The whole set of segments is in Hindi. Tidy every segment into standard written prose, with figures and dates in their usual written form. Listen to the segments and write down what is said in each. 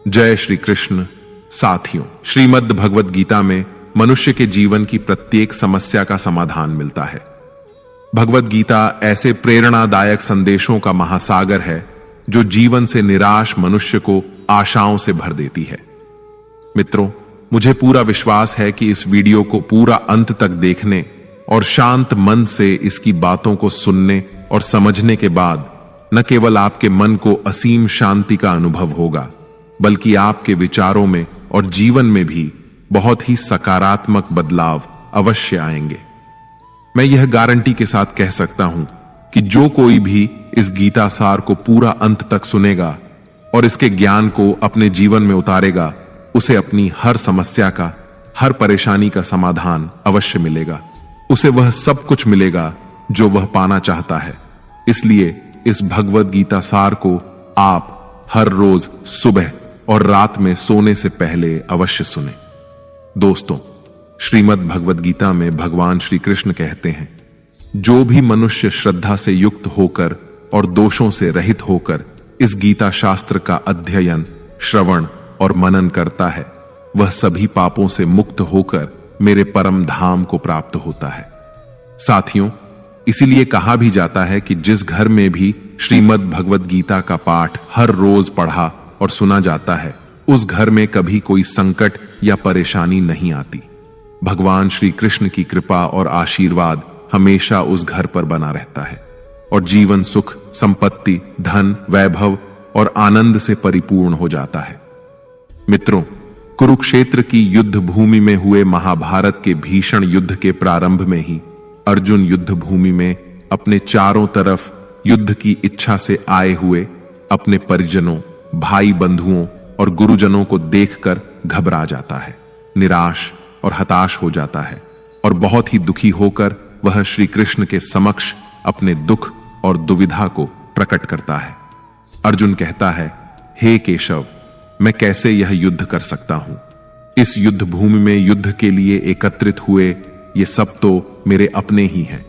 जय श्री कृष्ण। साथियों, श्रीमद् भगवद गीता में मनुष्य के जीवन की प्रत्येक समस्या का समाधान मिलता है। भगवद गीता ऐसे प्रेरणादायक संदेशों का महासागर है जो जीवन से निराश मनुष्य को आशाओं से भर देती है। मित्रों, मुझे पूरा विश्वास है कि इस वीडियो को पूरा अंत तक देखने और शांत मन से इसकी बातों को सुनने और समझने के बाद न केवल आपके मन को असीम शांति का अनुभव होगा, बल्कि आपके विचारों में और जीवन में भी बहुत ही सकारात्मक बदलाव अवश्य आएंगे। मैं यह गारंटी के साथ कह सकता हूं कि जो कोई भी इस गीता सार को पूरा अंत तक सुनेगा और इसके ज्ञान को अपने जीवन में उतारेगा, उसे अपनी हर समस्या का, हर परेशानी का समाधान अवश्य मिलेगा। उसे वह सब कुछ मिलेगा जो वह पाना चाहता है। इसलिए इस भगवद गीता सार को आप हर रोज सुबह और रात में सोने से पहले अवश्य सुने। दोस्तों, श्रीमद् भगवद गीता में भगवान श्री कृष्ण कहते हैं, जो भी मनुष्य श्रद्धा से युक्त होकर और दोषों से रहित होकर इस गीता शास्त्र का अध्ययन, श्रवण और मनन करता है, वह सभी पापों से मुक्त होकर मेरे परम धाम को प्राप्त होता है। साथियों, इसीलिए कहा भी जाता है कि जिस घर में भी श्रीमद् भगवद गीता का पाठ हर रोज पढ़ा और सुना जाता है, उस घर में कभी कोई संकट या परेशानी नहीं आती। भगवान श्री कृष्ण की कृपा और आशीर्वाद हमेशा उस घर पर बना रहता है और जीवन सुख, संपत्ति, धन, वैभव और आनंद से परिपूर्ण हो जाता है। मित्रों, कुरुक्षेत्र की युद्ध भूमि में हुए महाभारत के भीषण युद्ध के प्रारंभ में ही अर्जुन युद्ध भूमि में अपने चारों तरफ युद्ध की इच्छा से आए हुए अपने परिजनों, भाई बंधुओं और गुरुजनों को देखकर घबरा जाता है, निराश और हताश हो जाता है और बहुत ही दुखी होकर वह श्री कृष्ण के समक्ष अपने दुख और दुविधा को प्रकट करता है। अर्जुन कहता है, हे केशव, मैं कैसे यह युद्ध कर सकता हूं? इस युद्ध भूमि में युद्ध के लिए एकत्रित हुए ये सब तो मेरे अपने ही हैं।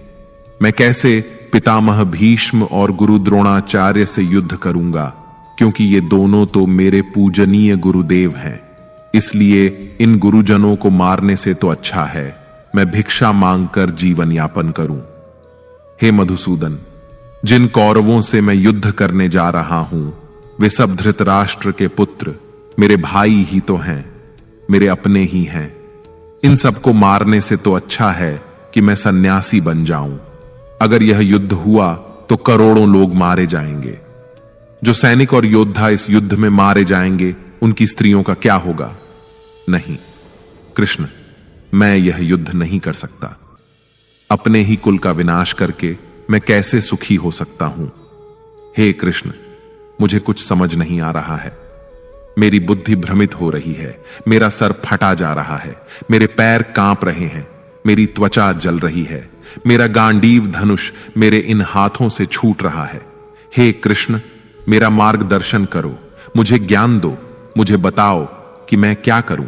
मैं कैसे पितामह भीष्म और गुरु द्रोणाचार्य से युद्ध करूंगा, क्योंकि ये दोनों तो मेरे पूजनीय गुरुदेव हैं। इसलिए इन गुरुजनों को मारने से तो अच्छा है मैं भिक्षा मांगकर जीवन यापन करूं। हे मधुसूदन, जिन कौरवों से मैं युद्ध करने जा रहा हूं, वे सब धृतराष्ट्र के पुत्र मेरे भाई ही तो हैं, मेरे अपने ही हैं। इन सबको मारने से तो अच्छा है कि मैं सन्यासी बन जाऊं। अगर यह युद्ध हुआ तो करोड़ों लोग मारे जाएंगे। जो सैनिक और योद्धा इस युद्ध में मारे जाएंगे, उनकी स्त्रियों का क्या होगा? नहीं कृष्ण, मैं यह युद्ध नहीं कर सकता। अपने ही कुल का विनाश करके मैं कैसे सुखी हो सकता हूं? हे कृष्ण, मुझे कुछ समझ नहीं आ रहा है। मेरी बुद्धि भ्रमित हो रही है, मेरा सर फटा जा रहा है, मेरे पैर कांप रहे हैं, मेरी त्वचा जल रही है, मेरा गांडीव धनुष मेरे इन हाथों से छूट रहा है। हे कृष्ण, मेरा मार्गदर्शन करो, मुझे ज्ञान दो, मुझे बताओ कि मैं क्या करूं।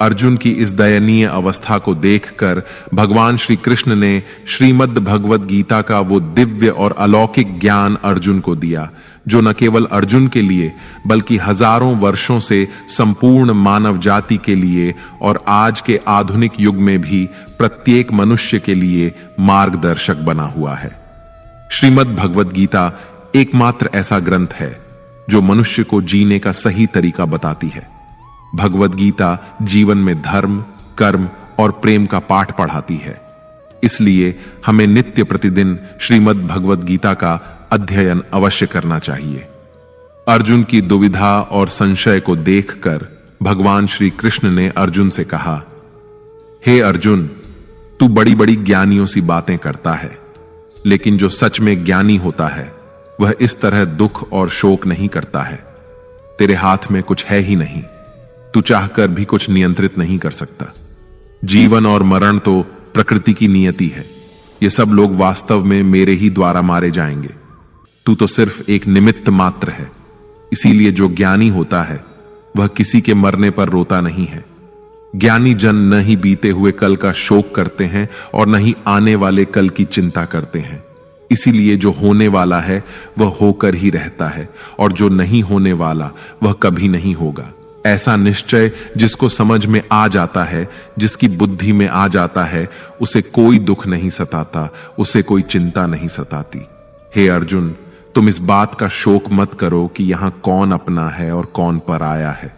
अर्जुन की इस दयनीय अवस्था को देखकर भगवान श्री कृष्ण ने श्रीमद् भगवद गीता का वो दिव्य और अलौकिक ज्ञान अर्जुन को दिया, जो न केवल अर्जुन के लिए बल्कि हजारों वर्षों से संपूर्ण मानव जाति के लिए और आज के आधुनिक युग में भी प्रत्येक मनुष्य के लिए मार्गदर्शक बना हुआ है। श्रीमद् भगवद गीता एकमात्र ऐसा ग्रंथ है जो मनुष्य को जीने का सही तरीका बताती है। भगवद गीता जीवन में धर्म, कर्म और प्रेम का पाठ पढ़ाती है। इसलिए हमें नित्य प्रतिदिन श्रीमद् भगवद गीता का अध्ययन अवश्य करना चाहिए। अर्जुन की दुविधा और संशय को देखकर भगवान श्री कृष्ण ने अर्जुन से कहा, हे अर्जुन, तू बड़ी बड़ी ज्ञानियों सी बातें करता है, लेकिन जो सच में ज्ञानी होता है वह इस तरह दुख और शोक नहीं करता है। तेरे हाथ में कुछ है ही नहीं, तू चाहकर भी कुछ नियंत्रित नहीं कर सकता। जीवन और मरण तो प्रकृति की नियति है। ये सब लोग वास्तव में मेरे ही द्वारा मारे जाएंगे। तू तो सिर्फ एक निमित्त मात्र है। इसीलिए जो ज्ञानी होता है वह किसी के मरने पर रोता नहीं है। ज्ञानी जन न ही बीते हुए कल का शोक करते हैं और न ही आने वाले कल की चिंता करते हैं। इसीलिए जो होने वाला है वह होकर ही रहता है, और जो नहीं होने वाला वह कभी नहीं होगा। ऐसा निश्चय जिसको समझ में आ जाता है, जिसकी बुद्धि में आ जाता है, उसे कोई दुख नहीं सताता, उसे कोई चिंता नहीं सताती। हे अर्जुन, तुम इस बात का शोक मत करो कि यहां कौन अपना है और कौन पराया है।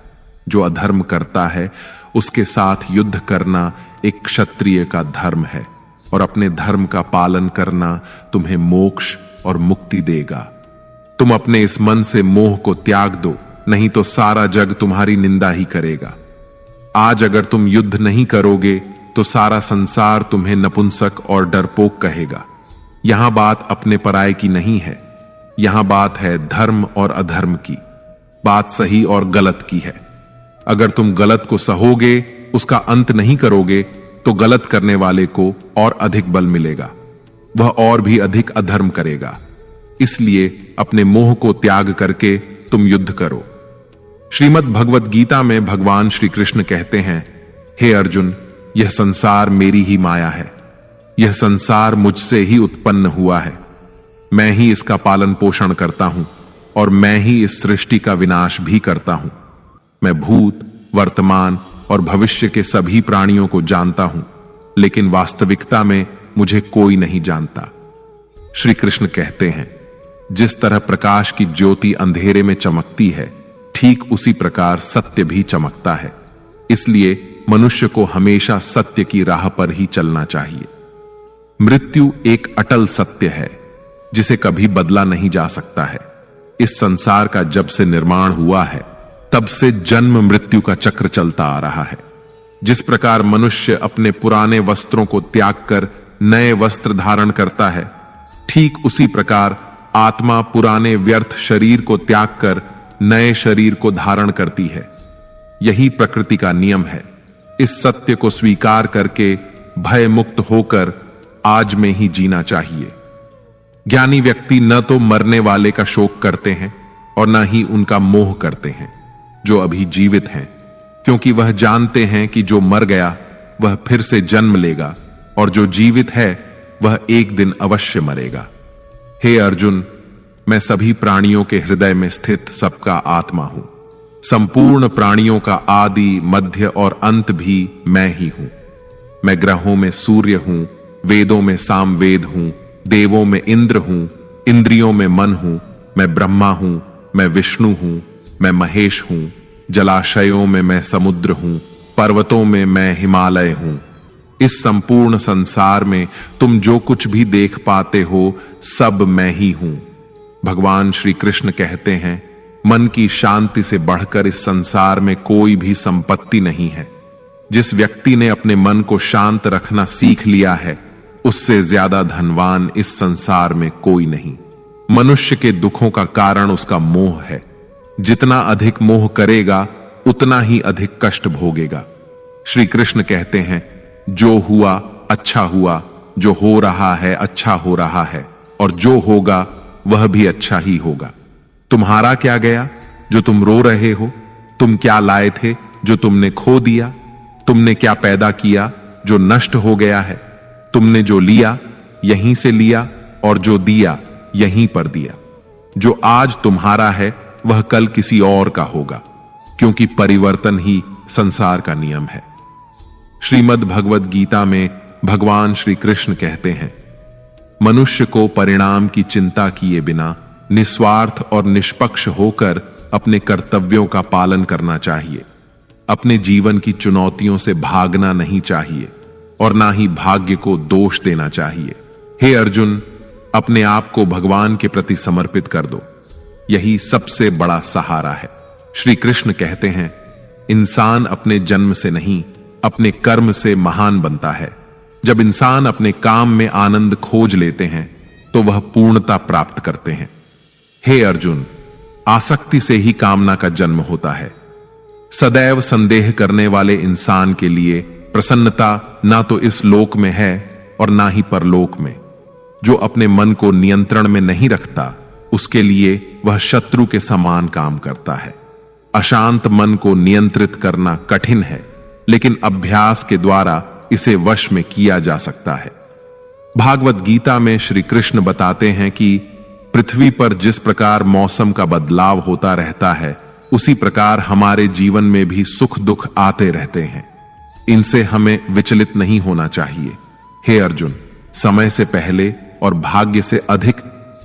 जो अधर्म करता है उसके साथ युद्ध करना एक क्षत्रिय का धर्म है, और अपने धर्म का पालन करना तुम्हें मोक्ष और मुक्ति देगा। तुम अपने इस मन से मोह को त्याग दो, नहीं तो सारा जग तुम्हारी निंदा ही करेगा। आज अगर तुम युद्ध नहीं करोगे तो सारा संसार तुम्हें नपुंसक और डरपोक कहेगा। यहां बात अपने पराये की नहीं है, यहां बात है धर्म और अधर्म की, बात सही और गलत की है। अगर तुम गलत को सहोगे, उसका अंत नहीं करोगे, तो गलत करने वाले को और अधिक बल मिलेगा, वह और भी अधिक अधर्म करेगा। इसलिए अपने मोह को त्याग करके तुम युद्ध करो। श्रीमद् भगवद गीता में भगवान श्री कृष्ण कहते हैं, हे अर्जुन, यह संसार मेरी ही माया है, यह संसार मुझसे ही उत्पन्न हुआ है। मैं ही इसका पालन पोषण करता हूं और मैं ही इस सृष्टि का विनाश भी करता हूं। मैं भूत, वर्तमान और भविष्य के सभी प्राणियों को जानता हूं, लेकिन वास्तविकता में मुझे कोई नहीं जानता। श्री कृष्ण कहते हैं, जिस तरह प्रकाश की ज्योति अंधेरे में चमकती है, ठीक उसी प्रकार सत्य भी चमकता है। इसलिए मनुष्य को हमेशा सत्य की राह पर ही चलना चाहिए। मृत्यु एक अटल सत्य है जिसे कभी बदला नहीं जा सकता है। इस संसार का जब से निर्माण हुआ है तब से जन्म मृत्यु का चक्र चलता आ रहा है। जिस प्रकार मनुष्य अपने पुराने वस्त्रों को त्याग कर नए वस्त्र धारण करता है, ठीक उसी प्रकार आत्मा पुराने व्यर्थ शरीर को त्याग कर नए शरीर को धारण करती है। यही प्रकृति का नियम है। इस सत्य को स्वीकार करके भय मुक्त होकर आज में ही जीना चाहिए। ज्ञानी व्यक्ति न तो मरने वाले का शोक करते हैं और न ही उनका मोह करते हैं जो अभी जीवित हैं, क्योंकि वह जानते हैं कि जो मर गया वह फिर से जन्म लेगा और जो जीवित है वह एक दिन अवश्य मरेगा। हे अर्जुन, मैं सभी प्राणियों के हृदय में स्थित सबका आत्मा हूं। संपूर्ण प्राणियों का आदि, मध्य और अंत भी मैं ही हूं। मैं ग्रहों में सूर्य हूं, वेदों में सामवेद हूं, देवों में इंद्र हूं, इंद्रियों में मन हूं, मैं ब्रह्मा हूं, मैं विष्णु हूं, मैं महेश हूं, जलाशयों में मैं समुद्र हूं, पर्वतों में मैं हिमालय हूं। इस संपूर्ण संसार में तुम जो कुछ भी देख पाते हो सब मैं ही हूं। भगवान श्री कृष्ण कहते हैं, मन की शांति से बढ़कर इस संसार में कोई भी संपत्ति नहीं है। जिस व्यक्ति ने अपने मन को शांत रखना सीख लिया है, उससे ज्यादा धनवान इस संसार में कोई नहीं। मनुष्य के दुखों का कारण उसका मोह है। जितना अधिक मोह करेगा उतना ही अधिक कष्ट भोगेगा। श्री कृष्ण कहते हैं, जो हुआ अच्छा हुआ, जो हो रहा है अच्छा हो रहा है, और जो होगा वह भी अच्छा ही होगा। तुम्हारा क्या गया जो तुम रो रहे हो? तुम क्या लाए थे जो तुमने खो दिया? तुमने क्या पैदा किया जो नष्ट हो गया है? तुमने जो लिया यहीं से लिया और जो दिया यहीं पर दिया। जो आज तुम्हारा है वह कल किसी और का होगा, क्योंकि परिवर्तन ही संसार का नियम है। श्रीमद् भगवद गीता में भगवान श्री कृष्ण कहते हैं, मनुष्य को परिणाम की चिंता किए बिना निस्वार्थ और निष्पक्ष होकर अपने कर्तव्यों का पालन करना चाहिए। अपने जीवन की चुनौतियों से भागना नहीं चाहिए और ना ही भाग्य को दोष देना चाहिए। हे अर्जुन, अपने आप को भगवान के प्रति समर्पित कर दो, यही सबसे बड़ा सहारा है। श्री कृष्ण कहते हैं, इंसान अपने जन्म से नहीं अपने कर्म से महान बनता है। जब इंसान अपने काम में आनंद खोज लेते हैं तो वह पूर्णता प्राप्त करते हैं। हे अर्जुन, आसक्ति से ही कामना का जन्म होता है। सदैव संदेह करने वाले इंसान के लिए प्रसन्नता ना तो इस लोक में है और ना ही परलोक में। जो अपने मन को नियंत्रण में नहीं रखता, उसके लिए वह शत्रु के समान काम करता है। अशांत मन को नियंत्रित करना कठिन है, लेकिन अभ्यास के द्वारा इसे वश में किया जा सकता है। भागवत गीता में श्री कृष्ण बताते हैं कि पृथ्वी पर जिस प्रकार मौसम का बदलाव होता रहता है, उसी प्रकार हमारे जीवन में भी सुख दुख आते रहते हैं। इनसे हमें विचलित नहीं होना चाहिए। हे अर्जुन, समय से पहले और भाग्य से अधिक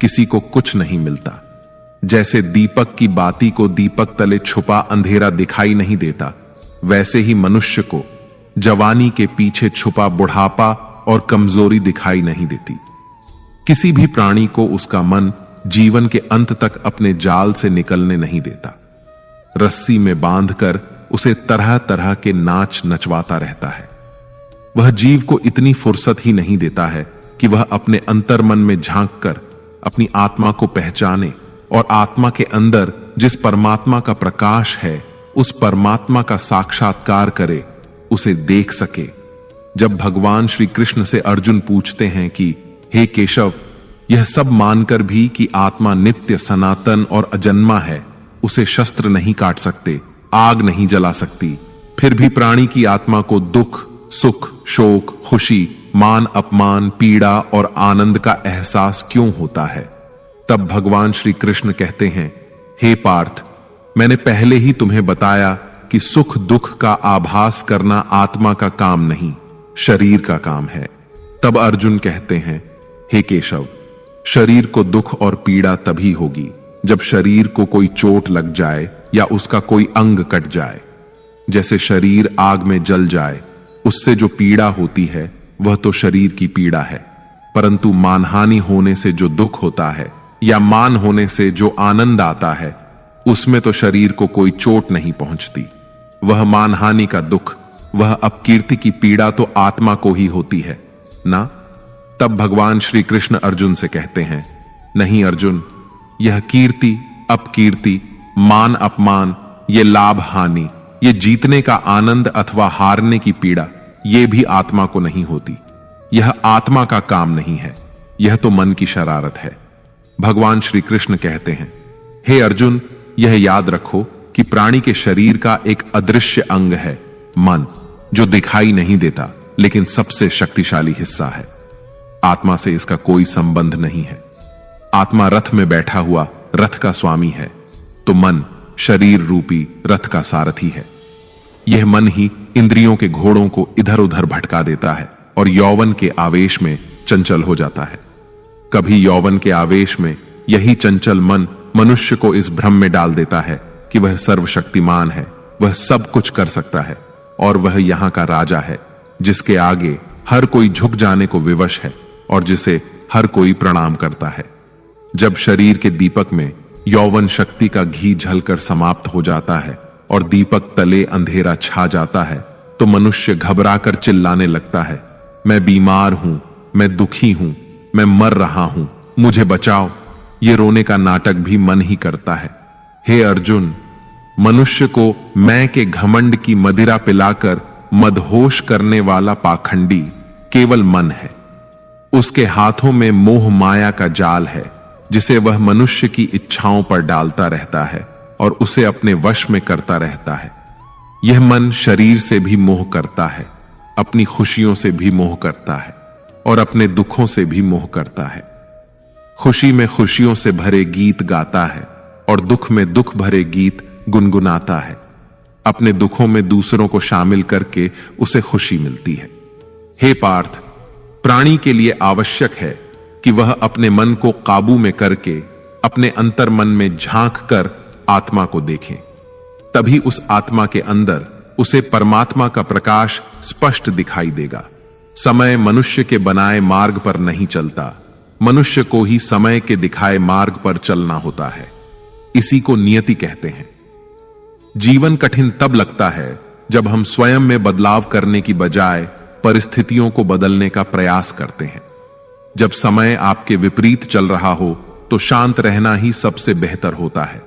किसी को कुछ नहीं मिलता। जैसे दीपक की बाती को दीपक तले छुपा अंधेरा दिखाई नहीं देता, वैसे ही मनुष्य को जवानी के पीछे छुपा बुढ़ापा और कमजोरी दिखाई नहीं देती। किसी भी प्राणी को उसका मन जीवन के अंत तक अपने जाल से निकलने नहीं देता। रस्सी में बांधकर उसे तरह तरह के नाच नचवाता रहता है। वह जीव को इतनी फुर्सत ही नहीं देता है कि वह अपने अंतर्मन में झांक कर अपनी आत्मा को पहचाने और आत्मा के अंदर जिस परमात्मा का प्रकाश है, उस परमात्मा का साक्षात्कार करे, उसे देख सके। जब भगवान श्री कृष्ण से अर्जुन पूछते हैं कि हे केशव, यह सब मानकर भी कि आत्मा नित्य सनातन और अजन्मा है, उसे शस्त्र नहीं काट सकते, आग नहीं जला सकती, फिर भी प्राणी की आत्मा को दुख, सुख, शोक, खुशी, मान अपमान, पीड़ा और आनंद का एहसास क्यों होता है? तब भगवान श्री कृष्ण कहते हैं, हे पार्थ, मैंने पहले ही तुम्हें बताया कि सुख दुख का आभास करना आत्मा का काम नहीं, शरीर का काम है। तब अर्जुन कहते हैं, हे केशव, शरीर को दुख और पीड़ा तभी होगी जब शरीर को कोई चोट लग जाए या उसका कोई अंग कट जाए। जैसे शरीर आग में जल जाए, उससे जो पीड़ा होती है वह तो शरीर की पीड़ा है, परंतु मानहानि होने से जो दुख होता है या मान होने से जो आनंद आता है, उसमें तो शरीर को कोई चोट नहीं पहुंचती। वह मानहानि का दुख, वह अपकीर्ति की पीड़ा तो आत्मा को ही होती है ना। तब भगवान श्री कृष्ण अर्जुन से कहते हैं, नहीं अर्जुन, यह कीर्ति अपकीर्ति, मान अपमान, ये लाभ हानि, ये जीतने का आनंद अथवा हारने की पीड़ा, ये भी आत्मा को नहीं होती। यह आत्मा का काम नहीं है, यह तो मन की शरारत है। भगवान श्री कृष्ण कहते हैं, हे अर्जुन, यह याद रखो कि प्राणी के शरीर का एक अदृश्य अंग है मन, जो दिखाई नहीं देता लेकिन सबसे शक्तिशाली हिस्सा है। आत्मा से इसका कोई संबंध नहीं है। आत्मा रथ में बैठा हुआ रथ का स्वामी है, तो मन शरीर रूपी रथ का सारथी है। यह मन ही इंद्रियों के घोड़ों को इधर उधर भटका देता है और यौवन के आवेश में चंचल हो जाता है। कभी यौवन के आवेश में यही चंचल मन मनुष्य को इस भ्रम में डाल देता है कि वह सर्वशक्तिमान है, वह सब कुछ कर सकता है और वह यहां का राजा है, जिसके आगे हर कोई झुक जाने को विवश है और जिसे हर कोई प्रणाम करता है। जब शरीर के दीपक में यौवन शक्ति का घी झलकर समाप्त हो जाता है और दीपक तले अंधेरा छा जाता है, तो मनुष्य घबराकर चिल्लाने लगता है, मैं बीमार हूं, मैं दुखी हूं, मैं मर रहा हूं, मुझे बचाओ। ये रोने का नाटक भी मन ही करता है। हे अर्जुन, मनुष्य को मैं के घमंड की मदिरा पिलाकर मदहोश करने वाला पाखंडी केवल मन है। उसके हाथों में मोह माया का जाल है, जिसे वह मनुष्य की इच्छाओं पर डालता रहता है और उसे अपने वश में करता रहता है। यह मन शरीर से भी मोह करता है, अपनी खुशियों से भी मोह करता है और अपने दुखों से भी मोह करता है। खुशी में खुशियों से भरे गीत गाता है और दुख में दुख भरे गीत गुनगुनाता है। अपने दुखों में दूसरों को शामिल करके उसे खुशी मिलती है। हे पार्थ, प्राणी के लिए आवश्यक है कि वह अपने मन को काबू में करके अपने अंतर मन में झांक कर आत्मा को देखे। तभी उस आत्मा के अंदर उसे परमात्मा का प्रकाश स्पष्ट दिखाई देगा। समय मनुष्य के बनाए मार्ग पर नहीं चलता, मनुष्य को ही समय के दिखाए मार्ग पर चलना होता है। इसी को नियति कहते हैं। जीवन कठिन तब लगता है जब हम स्वयं में बदलाव करने की बजाय परिस्थितियों को बदलने का प्रयास करते हैं। जब समय आपके विपरीत चल रहा हो तो शांत रहना ही सबसे बेहतर होता है।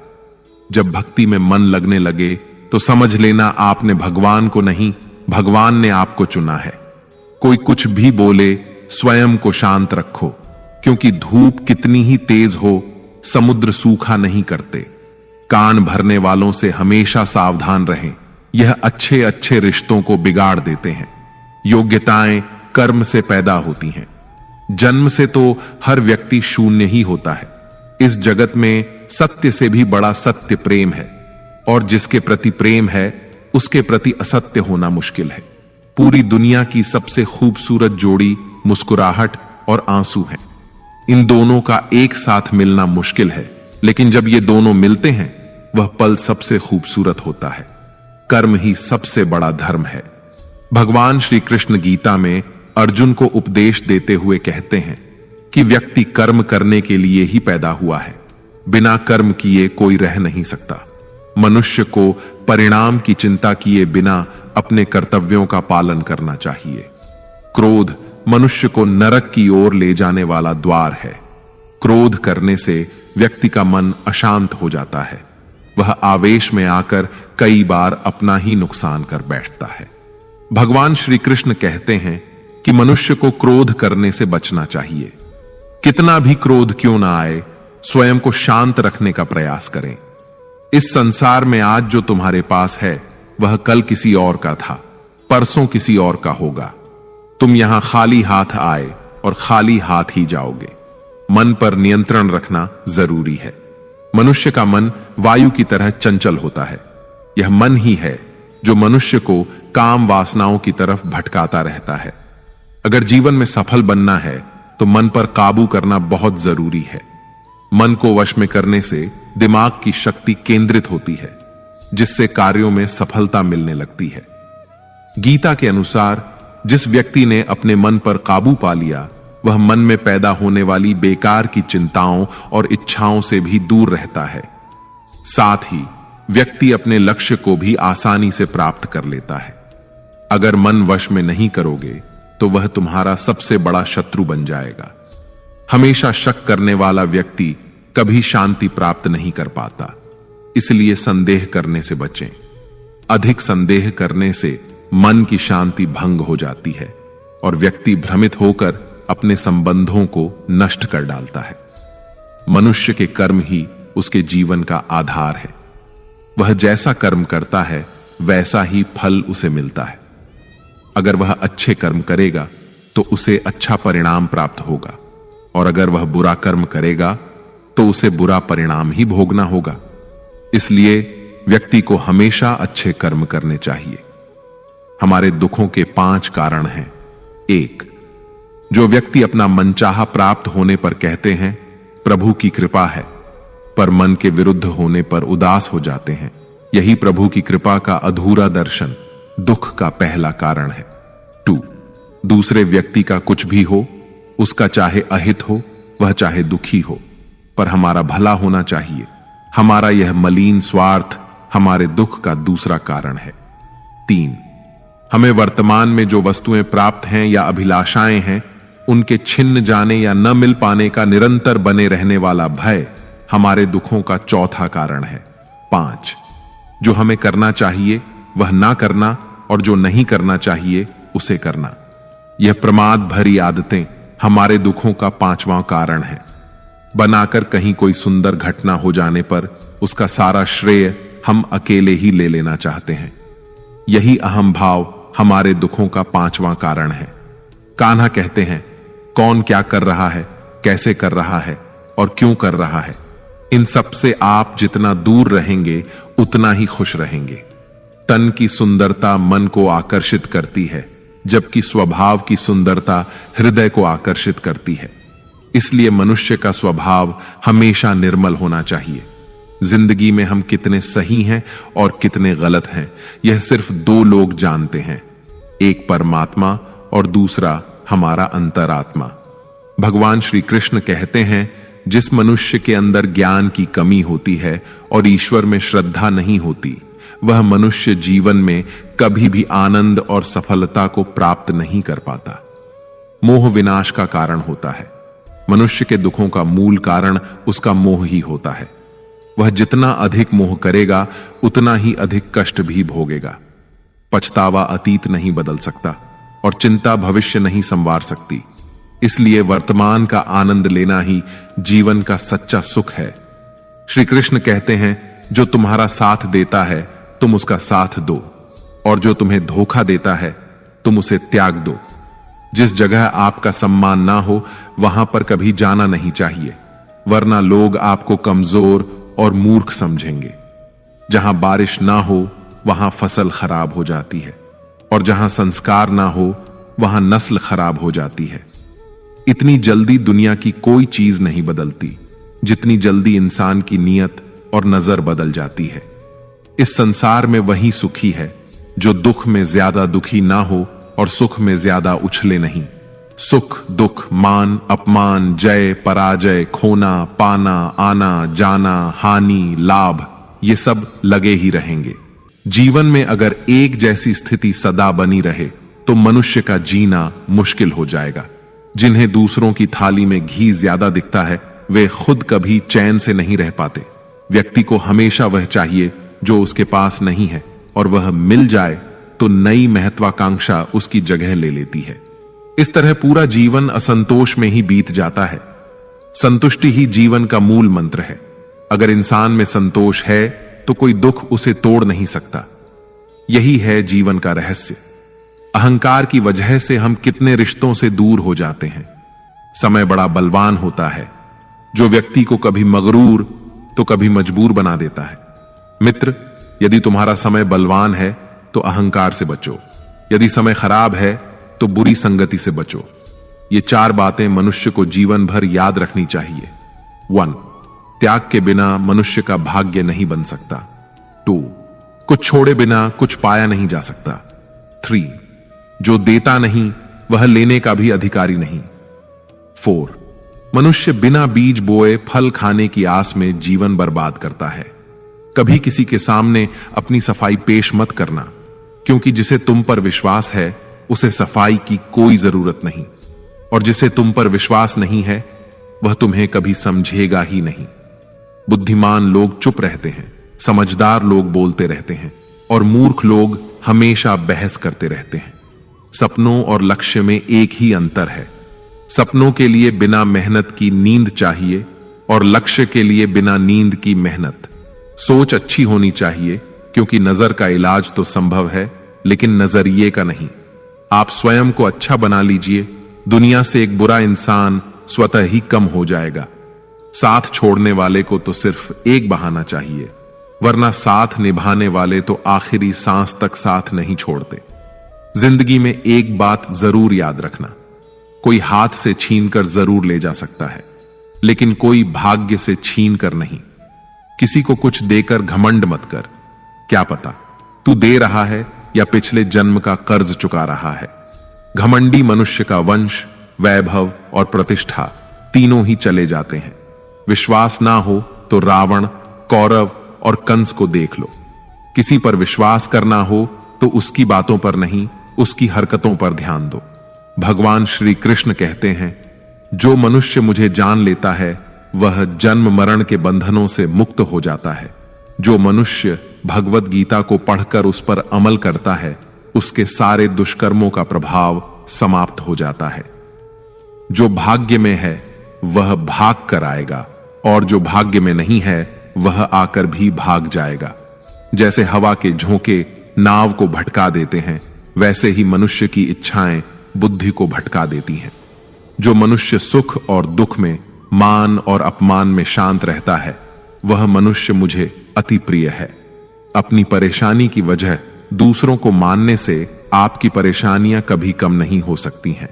जब भक्ति में मन लगने लगे तो समझ लेना आपने भगवान को नहीं, भगवान ने आपको चुना है। कोई कुछ भी बोले, स्वयं को शांत रखो, क्योंकि धूप कितनी ही तेज हो, समुद्र सूखा नहीं करते। कान भरने वालों से हमेशा सावधान रहें, यह अच्छे अच्छे रिश्तों को बिगाड़ देते हैं। योग्यताएं कर्म से पैदा होती हैं। जन्म से तो हर व्यक्ति शून्य ही होता है। इस जगत में सत्य से भी बड़ा सत्य प्रेम है, और जिसके प्रति प्रेम है उसके प्रति असत्य होना मुश्किल है। पूरी दुनिया की सबसे खूबसूरत जोड़ी मुस्कुराहट और आंसू है। इन दोनों का एक साथ मिलना मुश्किल है, लेकिन जब ये दोनों मिलते हैं वह पल सबसे खूबसूरत होता है। कर्म ही सबसे बड़ा धर्म है। भगवान श्री कृष्ण गीता में अर्जुन को उपदेश देते हुए कहते हैं कि व्यक्ति कर्म करने के लिए ही पैदा हुआ है, बिना कर्म किए कोई रह नहीं सकता। मनुष्य को परिणाम की चिंता किए बिना अपने कर्तव्यों का पालन करना चाहिए। क्रोध मनुष्य को नरक की ओर ले जाने वाला द्वार है। क्रोध करने से व्यक्ति का मन अशांत हो जाता है। वह आवेश में आकर कई बार अपना ही नुकसान कर बैठता है। भगवान श्री कृष्ण कहते हैं कि मनुष्य को क्रोध करने से बचना चाहिए। कितना भी क्रोध क्यों ना आए, स्वयं को शांत रखने का प्रयास करें। इस संसार में आज जो तुम्हारे पास है वह कल किसी और का था, परसों किसी और का होगा। तुम यहां खाली हाथ आए और खाली हाथ ही जाओगे। मन पर नियंत्रण रखना जरूरी है। मनुष्य का मन वायु की तरह चंचल होता है। यह मन ही है जो मनुष्य को काम वासनाओं की तरफ भटकाता रहता है। अगर जीवन में सफल बनना है तो मन पर काबू करना बहुत जरूरी है। मन को वश में करने से दिमाग की शक्ति केंद्रित होती है, जिससे कार्यों में सफलता मिलने लगती है। गीता के अनुसार जिस व्यक्ति ने अपने मन पर काबू पा लिया, वह मन में पैदा होने वाली बेकार की चिंताओं और इच्छाओं से भी दूर रहता है। साथ ही व्यक्ति अपने लक्ष्य को भी आसानी से प्राप्त कर लेता है। अगर मन वश में नहीं करोगे तो वह तुम्हारा सबसे बड़ा शत्रु बन जाएगा। हमेशा शक करने वाला व्यक्ति कभी शांति प्राप्त नहीं कर पाता। इसलिए संदेह करने से बचें। अधिक संदेह करने से मन की शांति भंग हो जाती है और व्यक्ति भ्रमित होकर अपने संबंधों को नष्ट कर डालता है। मनुष्य के कर्म ही उसके जीवन का आधार है। वह जैसा कर्म करता है वैसा ही फल उसे मिलता है। अगर वह अच्छे कर्म करेगा तो उसे अच्छा परिणाम प्राप्त होगा, और अगर वह बुरा कर्म करेगा तो उसे बुरा परिणाम ही भोगना होगा। इसलिए व्यक्ति को हमेशा अच्छे कर्म करने चाहिए। हमारे दुखों के 5 कारण हैं। 1. जो व्यक्ति अपना मनचाहा प्राप्त होने पर कहते हैं प्रभु की कृपा है, पर मन के विरुद्ध होने पर उदास हो जाते हैं, यही प्रभु की कृपा का अधूरा दर्शन दुख का पहला कारण है। 2. दूसरे व्यक्ति का कुछ भी हो, उसका चाहे अहित हो वह चाहे दुखी हो, पर हमारा भला होना चाहिए। हमारा यह मलिन स्वार्थ हमारे दुख का दूसरा कारण है। 3. हमें वर्तमान में जो वस्तुएं प्राप्त हैं या अभिलाषाएं हैं, उनके छिन्न जाने या न मिल पाने का निरंतर बने रहने वाला भय हमारे दुखों का चौथा कारण है। 5. जो हमें करना चाहिए वह ना करना, और जो नहीं करना चाहिए उसे करना। यह प्रमाद भरी आदतें हमारे दुखों का 5वां कारण है। बनाकर कहीं कोई सुंदर घटना हो जाने पर उसका सारा श्रेय हम अकेले ही ले लेना चाहते हैं। यही अहम भाव हमारे दुखों का 5वां कारण है। कान्हा कहते हैं, कौन क्या कर रहा है, कैसे कर रहा है और क्यों कर रहा है, इन सब से आप जितना दूर रहेंगे उतना ही खुश रहेंगे। तन की सुंदरता मन को आकर्षित करती है, जबकि स्वभाव की सुंदरता हृदय को आकर्षित करती है। इसलिए मनुष्य का स्वभाव हमेशा निर्मल होना चाहिए। जिंदगी में हम कितने सही हैं और कितने गलत हैं, यह सिर्फ 2 लोग जानते हैं, एक परमात्मा और दूसरा हमारा अंतरात्मा। भगवान श्री कृष्ण कहते हैं, जिस मनुष्य के अंदर ज्ञान की कमी होती है और ईश्वर में श्रद्धा नहीं होती, वह मनुष्य जीवन में कभी भी आनंद और सफलता को प्राप्त नहीं कर पाता। मोह विनाश का कारण होता है। मनुष्य के दुखों का मूल कारण उसका मोह ही होता है। वह जितना अधिक मोह करेगा उतना ही अधिक कष्ट भी भोगेगा। पछतावा अतीत नहीं बदल सकता और चिंता भविष्य नहीं संवार सकती। इसलिए वर्तमान का आनंद लेना ही जीवन का सच्चा सुख है। श्री कृष्ण कहते हैं, जो तुम्हारा साथ देता है तुम उसका साथ दो, और जो तुम्हें धोखा देता है तुम उसे त्याग दो। जिस जगह आपका सम्मान ना हो वहां पर कभी जाना नहीं चाहिए, वरना लोग आपको कमजोर और मूर्ख समझेंगे। जहां बारिश ना हो वहां फसल खराब हो जाती है, और जहां संस्कार ना हो वहां नस्ल खराब हो जाती है। इतनी जल्दी दुनिया की कोई चीज नहीं बदलती जितनी जल्दी इंसान की नीयत और नजर बदल जाती है। इस संसार में वही सुखी है जो दुख में ज्यादा दुखी ना हो और सुख में ज्यादा उछले नहीं। सुख दुख, मान अपमान, जय पराजय, खोना पाना, आना जाना, हानि लाभ, ये सब लगे ही रहेंगे। जीवन में अगर एक जैसी स्थिति सदा बनी रहे तो मनुष्य का जीना मुश्किल हो जाएगा। जिन्हें दूसरों की थाली में घी ज्यादा दिखता है वे खुद कभी चैन से नहीं रह पाते। व्यक्ति को हमेशा वह चाहिए जो उसके पास नहीं है, और वह मिल जाए तो नई महत्वाकांक्षा उसकी जगह ले लेती है। इस तरह पूरा जीवन असंतोष में ही बीत जाता है। संतुष्टि ही जीवन का मूल मंत्र है। अगर इंसान में संतोष है तो कोई दुख उसे तोड़ नहीं सकता। यही है जीवन का रहस्य। अहंकार की वजह से हम कितने रिश्तों से दूर हो जाते हैं। समय बड़ा बलवान होता है जो व्यक्ति को कभी मगरूर तो कभी मजबूर बना देता है। मित्र, यदि तुम्हारा समय बलवान है तो अहंकार से बचो, यदि समय खराब है तो बुरी संगति से बचो। ये 4 बातें मनुष्य को जीवन भर याद रखनी चाहिए। 1. त्याग के बिना मनुष्य का भाग्य नहीं बन सकता। 2. कुछ छोड़े बिना कुछ पाया नहीं जा सकता। 3. जो देता नहीं वह लेने का भी अधिकारी नहीं। 4. मनुष्य बिना बीज बोए फल खाने की आस में जीवन बर्बाद करता है। कभी किसी के सामने अपनी सफाई पेश मत करना, क्योंकि जिसे तुम पर विश्वास है उसे सफाई की कोई जरूरत नहीं, और जिसे तुम पर विश्वास नहीं है वह तुम्हें कभी समझेगा ही नहीं। बुद्धिमान लोग चुप रहते हैं, समझदार लोग बोलते रहते हैं, और मूर्ख लोग हमेशा बहस करते रहते हैं। सपनों और लक्ष्य में एक ही अंतर है। सपनों के लिए बिना मेहनत की नींद चाहिए, और लक्ष्य के लिए बिना नींद की मेहनत। सोच अच्छी होनी चाहिए, क्योंकि नजर का इलाज तो संभव है लेकिन नजरिए का नहीं। आप स्वयं को अच्छा बना लीजिए, दुनिया से एक बुरा इंसान स्वतः ही कम हो जाएगा। साथ छोड़ने वाले को तो सिर्फ एक बहाना चाहिए, वरना साथ निभाने वाले तो आखिरी सांस तक साथ नहीं छोड़ते। जिंदगी में एक बात जरूर याद रखना, कोई हाथ से छीनकर जरूर ले जा सकता है, लेकिन कोई भाग्य से छीन कर नहीं। किसी को कुछ देकर घमंड मत कर, क्या पता तू दे रहा है या पिछले जन्म का कर्ज चुका रहा है। घमंडी मनुष्य का वंश, वैभव और प्रतिष्ठा तीनों ही चले जाते हैं। विश्वास ना हो तो रावण, कौरव और कंस को देख लो। किसी पर विश्वास करना हो तो उसकी बातों पर नहीं, उसकी हरकतों पर ध्यान दो। भगवान श्री कृष्ण कहते हैं, जो मनुष्य मुझे जान लेता है वह जन्म मरण के बंधनों से मुक्त हो जाता है। जो मनुष्य भगवत गीता को पढ़कर उस पर अमल करता है उसके सारे दुष्कर्मों का प्रभाव समाप्त हो जाता है। जो भाग्य में है वह भाग कर आएगा, और जो भाग्य में नहीं है वह आकर भी भाग जाएगा। जैसे हवा के झोंके नाव को भटका देते हैं, वैसे ही मनुष्य की इच्छाएं बुद्धि को भटका देती हैं। जो मनुष्य सुख और दुख में, मान और अपमान में शांत रहता है वह मनुष्य मुझे अति प्रिय है। अपनी परेशानी की वजह दूसरों को मानने से आपकी परेशानियां कभी कम नहीं हो सकती हैं।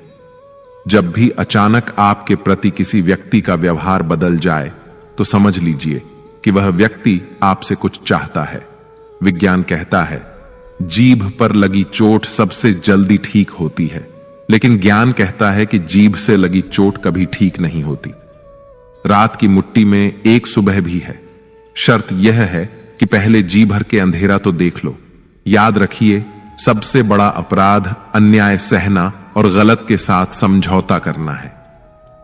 जब भी अचानक आपके प्रति किसी व्यक्ति का व्यवहार बदल जाए तो समझ लीजिए कि वह व्यक्ति आपसे कुछ चाहता है। विज्ञान कहता है, जीभ पर लगी चोट सबसे जल्दी ठीक होती है, लेकिन ज्ञान कहता है कि जीभ से लगी चोट कभी ठीक नहीं होती। रात की मुट्ठी में एक सुबह भी है। शर्त यह है कि पहले जी भर के अंधेरा तो देख लो। याद रखिए, सबसे बड़ा अपराध अन्याय सहना और गलत के साथ समझौता करना है।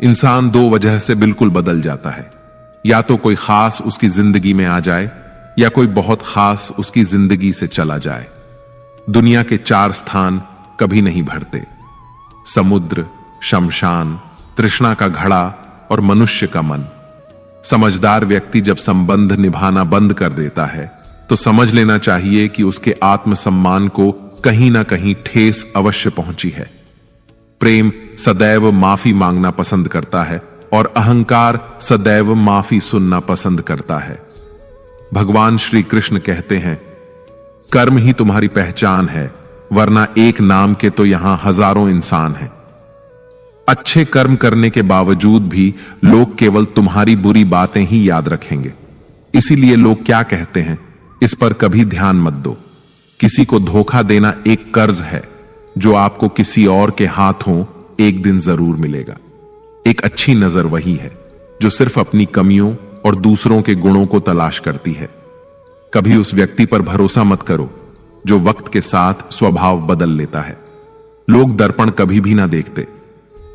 इंसान 2 वजह से बिल्कुल बदल जाता है, या तो कोई खास उसकी जिंदगी में आ जाए या कोई बहुत खास उसकी जिंदगी से चला जाए। दुनिया के 4 स्थान कभी नहीं भरते, समुद्र, शमशान, तृष्णा का घड़ा और मनुष्य का मन। समझदार व्यक्ति जब संबंध निभाना बंद कर देता है तो समझ लेना चाहिए कि उसके आत्मसम्मान को कहीं ना कहीं ठेस अवश्य पहुंची है। प्रेम सदैव माफी मांगना पसंद करता है और अहंकार सदैव माफी सुनना पसंद करता है। भगवान श्री कृष्ण कहते हैं, कर्म ही तुम्हारी पहचान है, वरना एक नाम के तो यहां हजारों इंसान हैं। अच्छे कर्म करने के बावजूद भी लोग केवल तुम्हारी बुरी बातें ही याद रखेंगे। इसीलिए लोग क्या कहते हैं, इस पर कभी ध्यान मत दो। किसी को धोखा देना एक कर्ज है जो आपको किसी और के हाथों एक दिन जरूर मिलेगा। एक अच्छी नजर वही है जो सिर्फ अपनी कमियों और दूसरों के गुणों को तलाश करती है। कभी उस व्यक्ति पर भरोसा मत करो जो वक्त के साथ स्वभाव बदल लेता है। लोग दर्पण कभी भी ना देखते,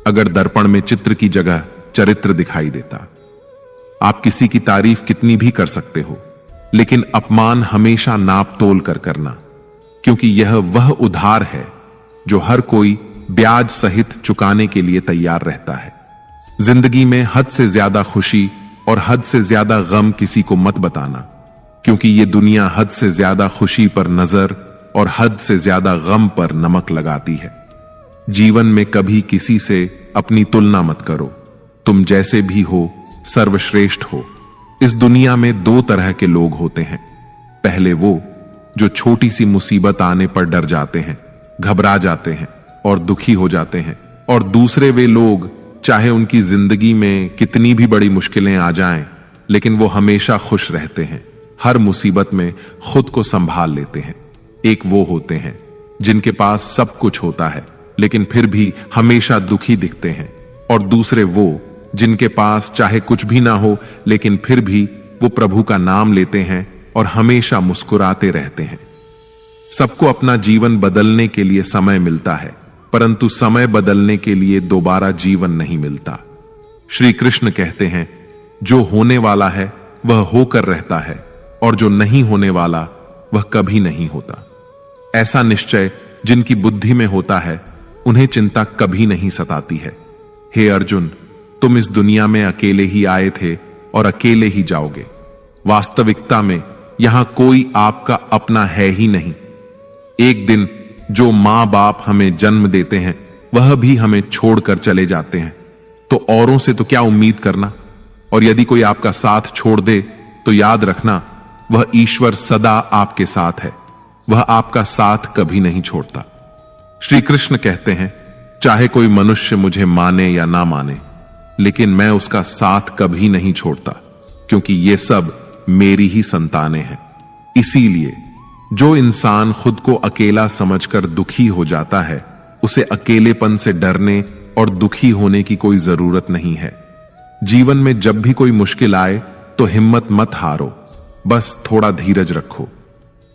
अगर दर्पण में चित्र की जगह चरित्र दिखाई देता। आप किसी की तारीफ कितनी भी कर सकते हो, लेकिन अपमान हमेशा नाप तोल कर करना, क्योंकि यह वह उधार है जो हर कोई ब्याज सहित चुकाने के लिए तैयार रहता है। जिंदगी में हद से ज्यादा खुशी और हद से ज्यादा गम किसी को मत बताना, क्योंकि यह दुनिया हद से ज्यादा खुशी पर नजर और हद से ज्यादा गम पर नमक लगाती है। जीवन में कभी किसी से अपनी तुलना मत करो। तुम जैसे भी हो सर्वश्रेष्ठ हो। इस दुनिया में दो तरह के लोग होते हैं। पहले वो जो छोटी सी मुसीबत आने पर डर जाते हैं, घबरा जाते हैं और दुखी हो जाते हैं, और दूसरे वे लोग चाहे उनकी जिंदगी में कितनी भी बड़ी मुश्किलें आ जाएं, लेकिन वो हमेशा खुश रहते हैं, हर मुसीबत में खुद को संभाल लेते हैं। एक वो होते हैं जिनके पास सब कुछ होता है लेकिन फिर भी हमेशा दुखी दिखते हैं, और दूसरे वो जिनके पास चाहे कुछ भी ना हो लेकिन फिर भी वो प्रभु का नाम लेते हैं और हमेशा मुस्कुराते रहते हैं। सबको अपना जीवन बदलने के लिए समय मिलता है, परंतु समय बदलने के लिए दोबारा जीवन नहीं मिलता। श्री कृष्ण कहते हैं, जो होने वाला है वह होकर रहता है और जो नहीं होने वाला वह कभी नहीं होता। ऐसा निश्चय जिनकी बुद्धि में होता है उन्हें चिंता कभी नहीं सताती है। हे अर्जुन, तुम इस दुनिया में अकेले ही आए थे और अकेले ही जाओगे। वास्तविकता में यहां कोई आपका अपना है ही नहीं। एक दिन जो मां बाप हमें जन्म देते हैं वह भी हमें छोड़कर चले जाते हैं, तो औरों से तो क्या उम्मीद करना। और यदि कोई आपका साथ छोड़ दे तो याद रखना, वह ईश्वर सदा आपके साथ है, वह आपका साथ कभी नहीं छोड़ता। श्री कृष्ण कहते हैं, चाहे कोई मनुष्य मुझे माने या ना माने, लेकिन मैं उसका साथ कभी नहीं छोड़ता, क्योंकि ये सब मेरी ही संतानें हैं। इसीलिए जो इंसान खुद को अकेला समझकर दुखी हो जाता है, उसे अकेलेपन से डरने और दुखी होने की कोई जरूरत नहीं है। जीवन में जब भी कोई मुश्किल आए तो हिम्मत मत हारो, बस थोड़ा धीरज रखो।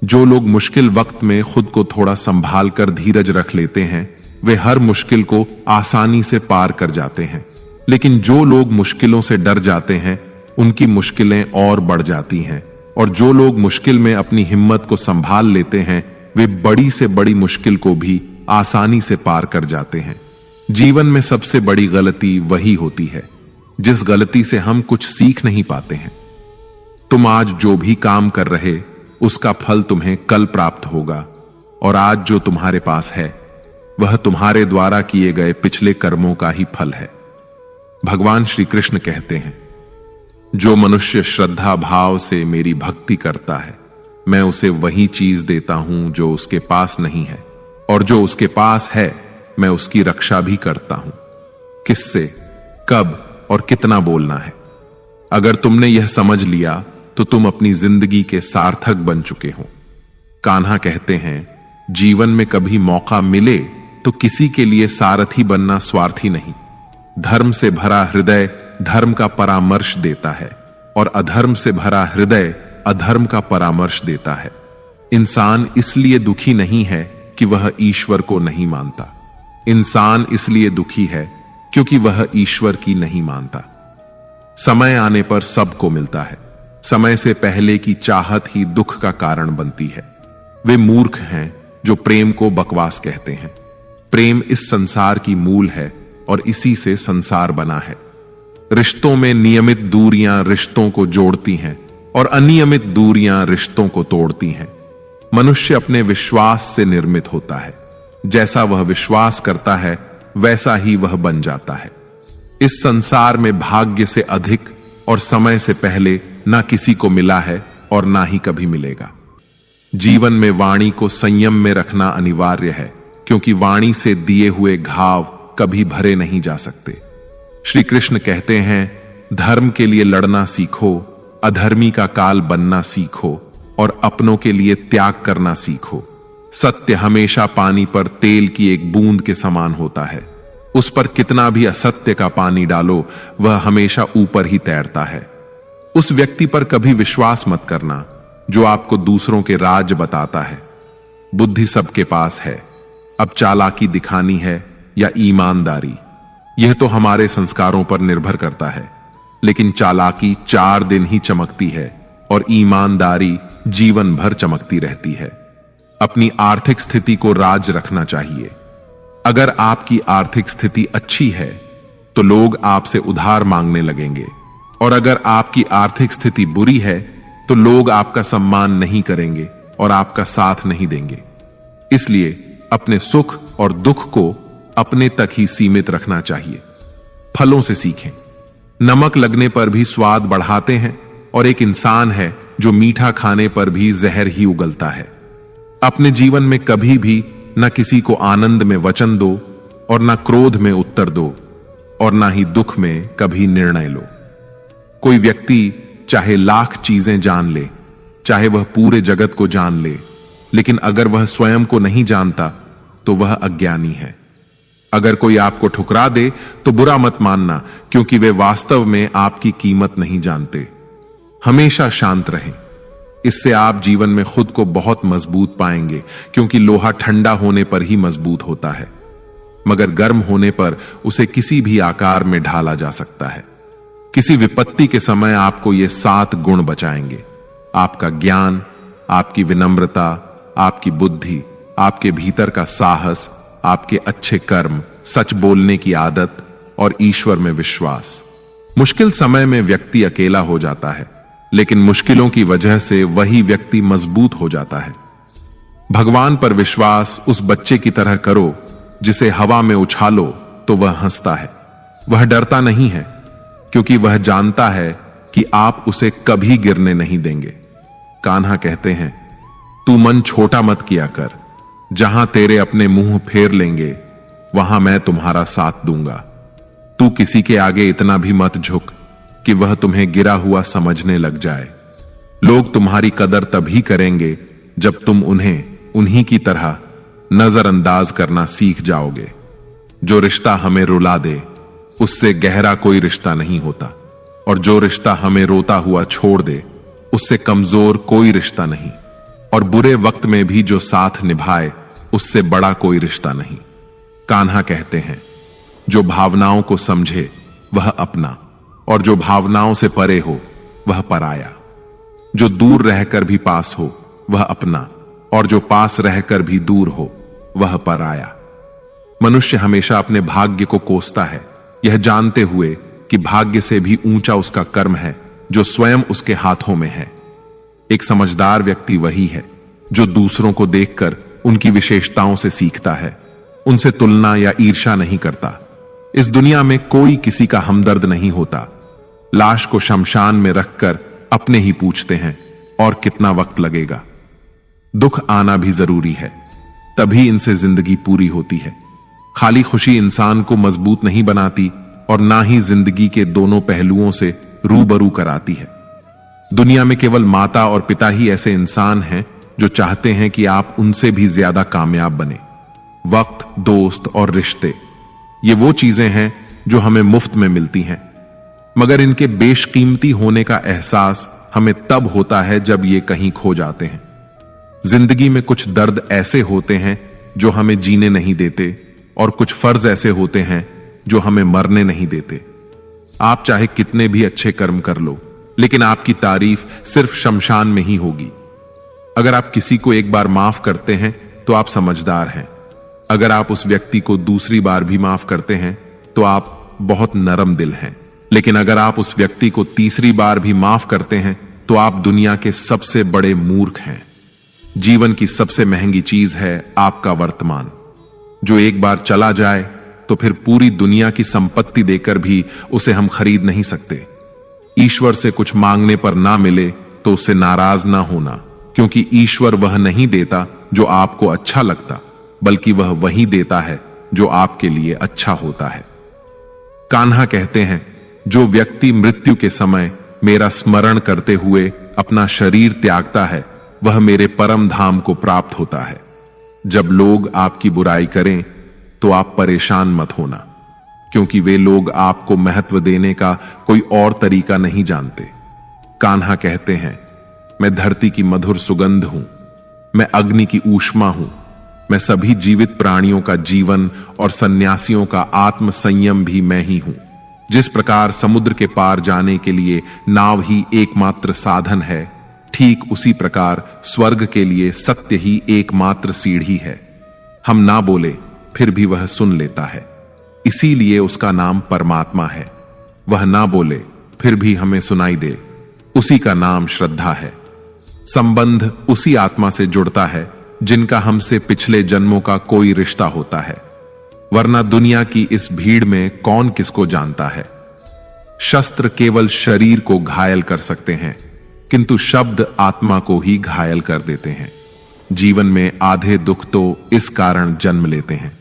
जो लोग मुश्किल वक्त में खुद को थोड़ा संभाल कर धीरज रख लेते हैं, वे हर मुश्किल को आसानी से पार कर जाते हैं। लेकिन जो लोग मुश्किलों से डर जाते हैं, उनकी मुश्किलें और बढ़ जाती हैं, और जो लोग मुश्किल में अपनी हिम्मत को संभाल लेते हैं, वे बड़ी से बड़ी मुश्किल को भी आसानी से पार कर जाते हैं। जीवन में सबसे बड़ी गलती वही होती है जिस गलती से हम कुछ सीख नहीं पाते हैं। तुम आज जो भी काम कर रहे, उसका फल तुम्हें कल प्राप्त होगा, और आज जो तुम्हारे पास है वह तुम्हारे द्वारा किए गए पिछले कर्मों का ही फल है। भगवान श्री कृष्ण कहते हैं, जो मनुष्य श्रद्धा भाव से मेरी भक्ति करता है, मैं उसे वही चीज देता हूं जो उसके पास नहीं है, और जो उसके पास है मैं उसकी रक्षा भी करता हूं। किससे, कब और कितना बोलना है। अगर तुमने यह समझ लिया तो तुम अपनी जिंदगी के सार्थक बन चुके हो। कान्हा कहते हैं, जीवन में कभी मौका मिले तो किसी के लिए सारथी बनना स्वार्थी नहीं। धर्म से भरा हृदय धर्म का परामर्श देता है, और अधर्म से भरा हृदय अधर्म का परामर्श देता है। इंसान इसलिए दुखी नहीं है कि वह ईश्वर को नहीं मानता। इंसान इसलिए दुखी है क्योंकि वह ईश्वर की नहीं मानता। समय आने पर सबको मिलता है। समय से पहले की चाहत ही दुख का कारण बनती है। वे मूर्ख हैं जो प्रेम को बकवास कहते हैं। प्रेम इस संसार की मूल है और इसी से संसार बना है। रिश्तों में नियमित दूरियां रिश्तों को जोड़ती हैं और अनियमित दूरियां रिश्तों को तोड़ती हैं। मनुष्य अपने विश्वास से निर्मित होता है। जैसा वह विश्वास करता है वैसा ही वह बन जाता है। इस संसार में भाग्य से अधिक और समय से पहले ना किसी को मिला है और ना ही कभी मिलेगा। जीवन में वाणी को संयम में रखना अनिवार्य है, क्योंकि वाणी से दिए हुए घाव कभी भरे नहीं जा सकते। श्री कृष्ण कहते हैं, धर्म के लिए लड़ना सीखो, अधर्मी का काल बनना सीखो और अपनों के लिए त्याग करना सीखो। सत्य हमेशा पानी पर तेल की एक बूंद के समान होता है। उस पर कितना भी असत्य का पानी डालो, वह हमेशा ऊपर ही तैरता है। उस व्यक्ति पर कभी विश्वास मत करना जो आपको दूसरों के राज बताता है। बुद्धि सबके पास है, अब चालाकी दिखानी है या ईमानदारी, यह तो हमारे संस्कारों पर निर्भर करता है। लेकिन चालाकी 4 दिन ही चमकती है और ईमानदारी जीवन भर चमकती रहती है। अपनी आर्थिक स्थिति को राज रखना चाहिए। अगर आपकी आर्थिक स्थिति अच्छी है तो लोग आपसे उधार मांगने लगेंगे, और अगर आपकी आर्थिक स्थिति बुरी है तो लोग आपका सम्मान नहीं करेंगे और आपका साथ नहीं देंगे। इसलिए अपने सुख और दुख को अपने तक ही सीमित रखना चाहिए। फलों से सीखें। नमक लगने पर भी स्वाद बढ़ाते हैं, और एक इंसान है जो मीठा खाने पर भी जहर ही उगलता है। अपने जीवन में कभी भी न किसी को आनंद में वचन दो और न क्रोध में उत्तर दो, और न ही दुख में कभी निर्णय लो। कोई व्यक्ति चाहे लाख चीजें जान ले, चाहे वह पूरे जगत को जान ले, लेकिन अगर वह स्वयं को नहीं जानता तो वह अज्ञानी है। अगर कोई आपको ठुकरा दे तो बुरा मत मानना, क्योंकि वे वास्तव में आपकी कीमत नहीं जानते। हमेशा शांत रहें। इससे आप जीवन में खुद को बहुत मजबूत पाएंगे, क्योंकि लोहा ठंडा होने पर ही मजबूत होता है, मगर गर्म होने पर उसे किसी भी आकार में ढाला जा सकता है। किसी विपत्ति के समय आपको ये 7 गुण बचाएंगे: आपका ज्ञान, आपकी विनम्रता, आपकी बुद्धि, आपके भीतर का साहस, आपके अच्छे कर्म, सच बोलने की आदत और ईश्वर में विश्वास। मुश्किल समय में व्यक्ति अकेला हो जाता है, लेकिन मुश्किलों की वजह से वही व्यक्ति मजबूत हो जाता है। भगवान पर विश्वास उस बच्चे की तरह करो जिसे हवा में उछालो तो वह हंसता है। वह डरता नहीं है, क्योंकि वह जानता है कि आप उसे कभी गिरने नहीं देंगे। कान्हा कहते हैं, तू मन छोटा मत किया कर, जहां तेरे अपने मुंह फेर लेंगे वहां मैं तुम्हारा साथ दूंगा। तू किसी के आगे इतना भी मत झुक कि वह तुम्हें गिरा हुआ समझने लग जाए। लोग तुम्हारी कदर तभी करेंगे जब तुम उन्हें उन्हीं की तरह नजरअंदाज करना सीख जाओगे। जो रिश्ता हमें रुला दे उससे गहरा कोई रिश्ता नहीं होता, और जो रिश्ता हमें रोता हुआ छोड़ दे उससे कमजोर कोई रिश्ता नहीं, और बुरे वक्त में भी जो साथ निभाए उससे बड़ा कोई रिश्ता नहीं। कान्हा कहते हैं, जो भावनाओं को समझे वह अपना, और जो भावनाओं से परे हो वह पराया। जो दूर रहकर भी पास हो वह अपना, और जो पास रहकर भी दूर हो वह पराया। मनुष्य हमेशा अपने भाग्य को कोसता है, यह जानते हुए कि भाग्य से भी ऊंचा उसका कर्म है जो स्वयं उसके हाथों में है। एक समझदार व्यक्ति वही है जो दूसरों को देखकर उनकी विशेषताओं से सीखता है, उनसे तुलना या ईर्ष्या नहीं करता। इस दुनिया में कोई किसी का हमदर्द नहीं होता। लाश को शमशान में रखकर अपने ही पूछते हैं, और कितना वक्त लगेगा। दुख आना भी जरूरी है, तभी इनसे जिंदगी पूरी होती है। खाली खुशी इंसान को मजबूत नहीं बनाती, और ना ही जिंदगी के दोनों पहलुओं से रूबरू कराती है। दुनिया में केवल माता और पिता ही ऐसे इंसान हैं जो चाहते हैं कि आप उनसे भी ज्यादा कामयाब बने। वक्त, दोस्त और रिश्ते, ये वो चीजें हैं जो हमें मुफ्त में मिलती हैं, मगर इनके बेशकीमती होने का एहसास हमें तब होता है जब ये कहीं खो जाते हैं। जिंदगी में कुछ दर्द ऐसे होते हैं जो हमें जीने नहीं देते, और कुछ फर्ज ऐसे होते हैं जो हमें मरने नहीं देते। आप चाहे कितने भी अच्छे कर्म कर लो, लेकिन आपकी तारीफ सिर्फ शमशान में ही होगी। अगर आप किसी को एक बार माफ करते हैं तो आप समझदार हैं। अगर आप उस व्यक्ति को दूसरी बार भी माफ करते हैं तो आप बहुत नरम दिल हैं। लेकिन अगर आप उस व्यक्ति को तीसरी बार भी माफ करते हैं तो आप दुनिया के सबसे बड़े मूर्ख हैं। जीवन की सबसे महंगी चीज है आपका वर्तमान, जो एक बार चला जाए तो फिर पूरी दुनिया की संपत्ति देकर भी उसे हम खरीद नहीं सकते। ईश्वर से कुछ मांगने पर ना मिले तो उससे नाराज ना होना, क्योंकि ईश्वर वह नहीं देता जो आपको अच्छा लगता, बल्कि वह वही देता है जो आपके लिए अच्छा होता है। कान्हा कहते हैं, जो व्यक्ति मृत्यु के समय मेरा स्मरण करते हुए अपना शरीर त्यागता है, वह मेरे परम धाम को प्राप्त होता है। जब लोग आपकी बुराई करें तो आप परेशान मत होना, क्योंकि वे लोग आपको महत्व देने का कोई और तरीका नहीं जानते। कान्हा कहते हैं, मैं धरती की मधुर सुगंध हूं, मैं अग्नि की ऊष्मा हूं, मैं सभी जीवित प्राणियों का जीवन और सन्यासियों का आत्म संयम भी मैं ही हूं। जिस प्रकार समुद्र के पार जाने के लिए नाव ही एकमात्र साधन है, ठीक उसी प्रकार स्वर्ग के लिए सत्य ही एकमात्र सीढ़ी है। हम ना बोले फिर भी वह सुन लेता है, इसीलिए उसका नाम परमात्मा है। वह ना बोले फिर भी हमें सुनाई दे, उसी का नाम श्रद्धा है। संबंध उसी आत्मा से जुड़ता है जिनका हमसे पिछले जन्मों का कोई रिश्ता होता है, वरना दुनिया की इस भीड़ में कौन किसको जानता है। शस्त्र केवल शरीर को घायल कर सकते हैं, किंतु शब्द आत्मा को ही घायल कर देते हैं। जीवन में आधे दुख तो इस कारण जन्म लेते हैं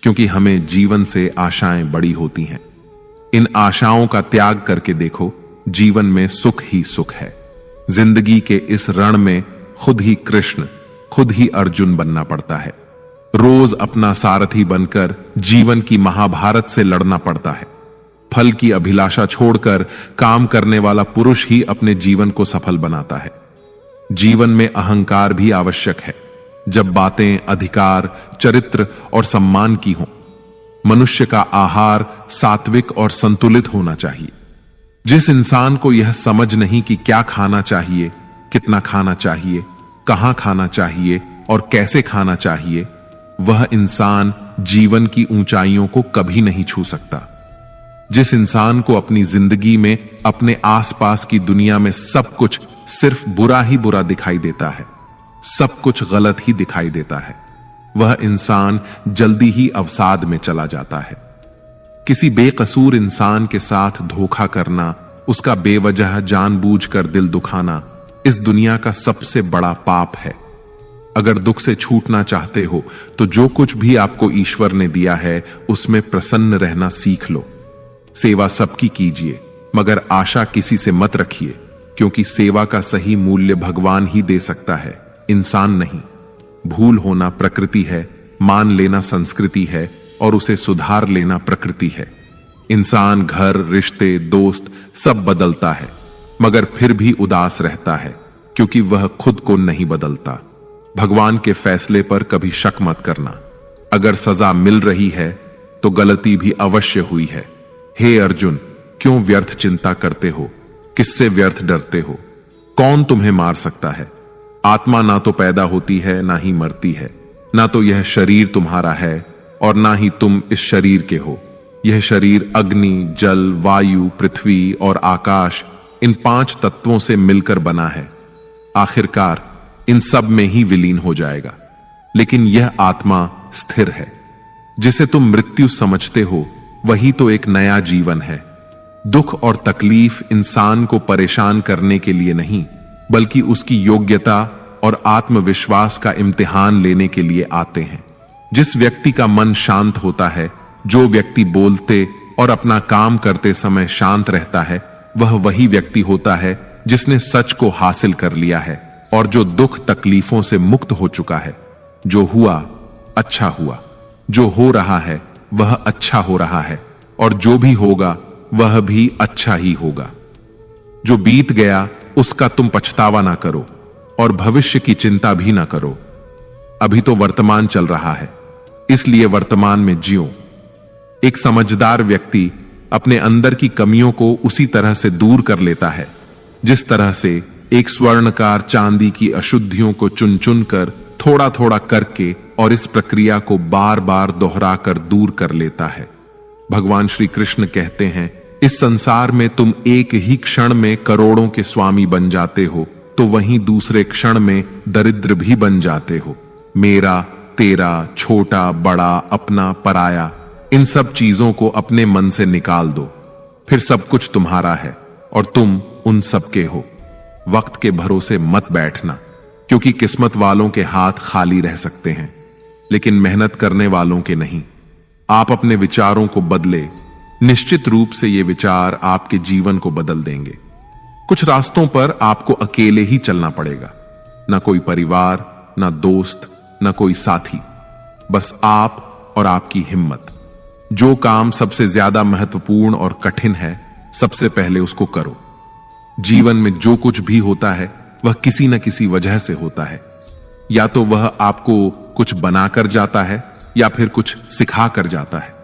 क्योंकि हमें जीवन से आशाएं बड़ी होती हैं। इन आशाओं का त्याग करके देखो, जीवन में सुख ही सुख है। जिंदगी के इस रण में खुद ही कृष्ण, खुद ही अर्जुन बनना पड़ता है। रोज अपना सारथी बनकर जीवन की महाभारत से लड़ना पड़ता है। फल की अभिलाषा छोड़कर काम करने वाला पुरुष ही अपने जीवन को सफल बनाता है। जीवन में अहंकार भी आवश्यक है, जब बातें अधिकार, चरित्र और सम्मान की हों। मनुष्य का आहार सात्विक और संतुलित होना चाहिए। जिस इंसान को यह समझ नहीं कि क्या खाना चाहिए, कितना खाना चाहिए, कहां खाना चाहिए और कैसे खाना चाहिए, वह इंसान जीवन की ऊंचाइयों को कभी नहीं छू सकता। जिस इंसान को अपनी जिंदगी में अपने आसपास की दुनिया में सब कुछ सिर्फ बुरा ही बुरा दिखाई देता है, सब कुछ गलत ही दिखाई देता है, वह इंसान जल्दी ही अवसाद में चला जाता है। किसी बेकसूर इंसान के साथ धोखा करना, उसका बेवजह जानबूझकर दिल दुखाना इस दुनिया का सबसे बड़ा पाप है। अगर दुख से छूटना चाहते हो तो जो कुछ भी आपको ईश्वर ने दिया है उसमें प्रसन्न रहना सीख लो। सेवा सबकी कीजिए, मगर आशा किसी से मत रखिए, क्योंकि सेवा का सही मूल्य भगवान ही दे सकता है, इंसान नहीं। भूल होना प्रकृति है, मान लेना संस्कृति है और उसे सुधार लेना प्रकृति है। इंसान घर, रिश्ते, दोस्त सब बदलता है, मगर फिर भी उदास रहता है, क्योंकि वह खुद को नहीं बदलता। भगवान के फैसले पर कभी शक मत करना। अगर सजा मिल रही है तो गलती भी अवश्य हुई है। हे अर्जुन, क्यों व्यर्थ चिंता करते हो? किससे व्यर्थ डरते हो? कौन तुम्हें मार सकता है? आत्मा ना तो पैदा होती है, ना ही मरती है। ना तो यह शरीर तुम्हारा है और ना ही तुम इस शरीर के हो। यह शरीर अग्नि, जल, वायु, पृथ्वी और आकाश, इन 5 तत्वों से मिलकर बना है। आखिरकार इन सब में ही विलीन हो जाएगा। लेकिन यह आत्मा स्थिर है। जिसे तुम मृत्यु समझते हो वही तो एक नया जीवन है। दुख और तकलीफ इंसान को परेशान करने के लिए नहीं, बल्कि उसकी योग्यता और आत्मविश्वास का इम्तिहान लेने के लिए आते हैं। जिस व्यक्ति का मन शांत होता है, जो व्यक्ति बोलते और अपना काम करते समय शांत रहता है, वह वही व्यक्ति होता है जिसने सच को हासिल कर लिया है और जो दुख तकलीफों से मुक्त हो चुका है। जो हुआ अच्छा हुआ, जो हो रहा है वह अच्छा हो रहा है और जो भी होगा वह भी अच्छा ही होगा। जो बीत गया उसका तुम पछतावा ना करो और भविष्य की चिंता भी ना करो। अभी तो वर्तमान चल रहा है, इसलिए वर्तमान में जियो। एक समझदार व्यक्ति अपने अंदर की कमियों को उसी तरह से दूर कर लेता है जिस तरह से एक स्वर्णकार चांदी की अशुद्धियों को चुन चुन कर थोड़ा थोड़ा करके और इस प्रक्रिया को बार बार दोहराकर दूर कर लेता है। भगवान श्री कृष्ण कहते हैं, इस संसार में तुम एक ही क्षण में करोड़ों के स्वामी बन जाते हो तो वहीं दूसरे क्षण में दरिद्र भी बन जाते हो। मेरा, तेरा, छोटा, बड़ा, अपना, पराया, इन सब चीजों को अपने मन से निकाल दो, फिर सब कुछ तुम्हारा है और तुम उन सब के हो। वक्त के भरोसे मत बैठना, क्योंकि किस्मत वालों के हाथ खाली रह सकते हैं, लेकिन मेहनत करने वालों के नहीं। आप अपने विचारों को बदले, निश्चित रूप से ये विचार आपके जीवन को बदल देंगे। कुछ रास्तों पर आपको अकेले ही चलना पड़ेगा, ना कोई परिवार, ना दोस्त, ना कोई साथी, बस आप और आपकी हिम्मत। जो काम सबसे ज्यादा महत्वपूर्ण और कठिन है, सबसे पहले उसको करो। जीवन में जो कुछ भी होता है वह किसी न किसी वजह से होता है। या तो वह आपको कुछ बनाकर जाता है या फिर कुछ सिखा कर जाता है।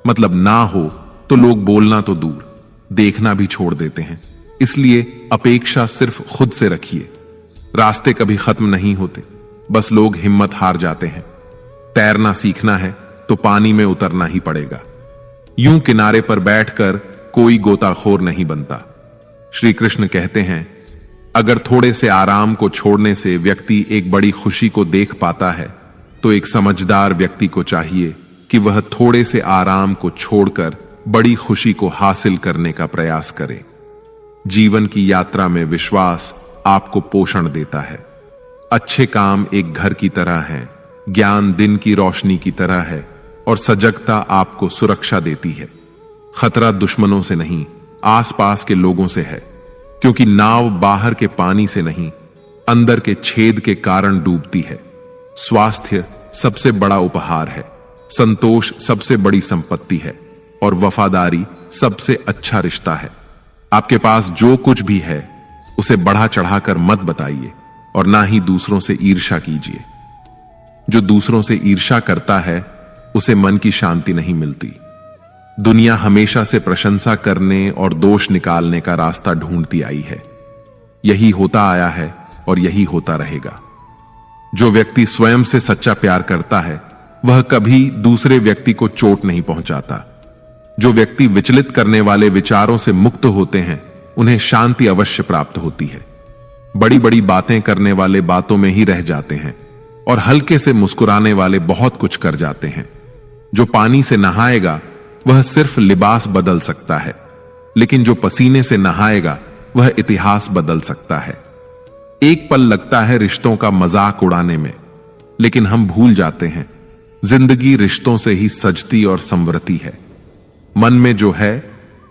मतलब ना हो तो लोग बोलना तो दूर, देखना भी छोड़ देते हैं। इसलिए अपेक्षा सिर्फ खुद से रखिए। रास्ते कभी खत्म नहीं होते, बस लोग हिम्मत हार जाते हैं। तैरना सीखना है तो पानी में उतरना ही पड़ेगा। यूं किनारे पर बैठकर कोई गोताखोर नहीं बनता। श्री कृष्ण कहते हैं, अगर थोड़े से आराम को छोड़ने से व्यक्ति एक बड़ी खुशी को देख पाता है, तो एक समझदार व्यक्ति को चाहिए कि वह थोड़े से आराम को छोड़कर बड़ी खुशी को हासिल करने का प्रयास करे। जीवन की यात्रा में विश्वास आपको पोषण देता है। अच्छे काम एक घर की तरह हैं, ज्ञान दिन की रोशनी की तरह है और सजगता आपको सुरक्षा देती है। खतरा दुश्मनों से नहीं, आसपास के लोगों से है, क्योंकि नाव बाहर के पानी से नहीं, अंदर के छेद के कारण डूबती है। स्वास्थ्य सबसे बड़ा उपहार है, संतोष सबसे बड़ी संपत्ति है और वफादारी सबसे अच्छा रिश्ता है। आपके पास जो कुछ भी है उसे बढ़ा चढ़ाकर मत बताइए और ना ही दूसरों से ईर्ष्या कीजिए। जो दूसरों से ईर्ष्या करता है उसे मन की शांति नहीं मिलती। दुनिया हमेशा से प्रशंसा करने और दोष निकालने का रास्ता ढूंढती आई है। यही होता आया है और यही होता रहेगा। जो व्यक्ति स्वयं से सच्चा प्यार करता है वह कभी दूसरे व्यक्ति को चोट नहीं पहुंचाता। जो व्यक्ति विचलित करने वाले विचारों से मुक्त होते हैं उन्हें शांति अवश्य प्राप्त होती है। बड़ी बड़ी बातें करने वाले बातों में ही रह जाते हैं और हल्के से मुस्कुराने वाले बहुत कुछ कर जाते हैं। जो पानी से नहाएगा वह सिर्फ लिबास बदल सकता है, लेकिन जो पसीने से नहाएगा वह इतिहास बदल सकता है। एक पल लगता है रिश्तों का मजाक उड़ाने में, लेकिन हम भूल जाते हैं जिंदगी रिश्तों से ही सजती और संवरती है। मन में जो है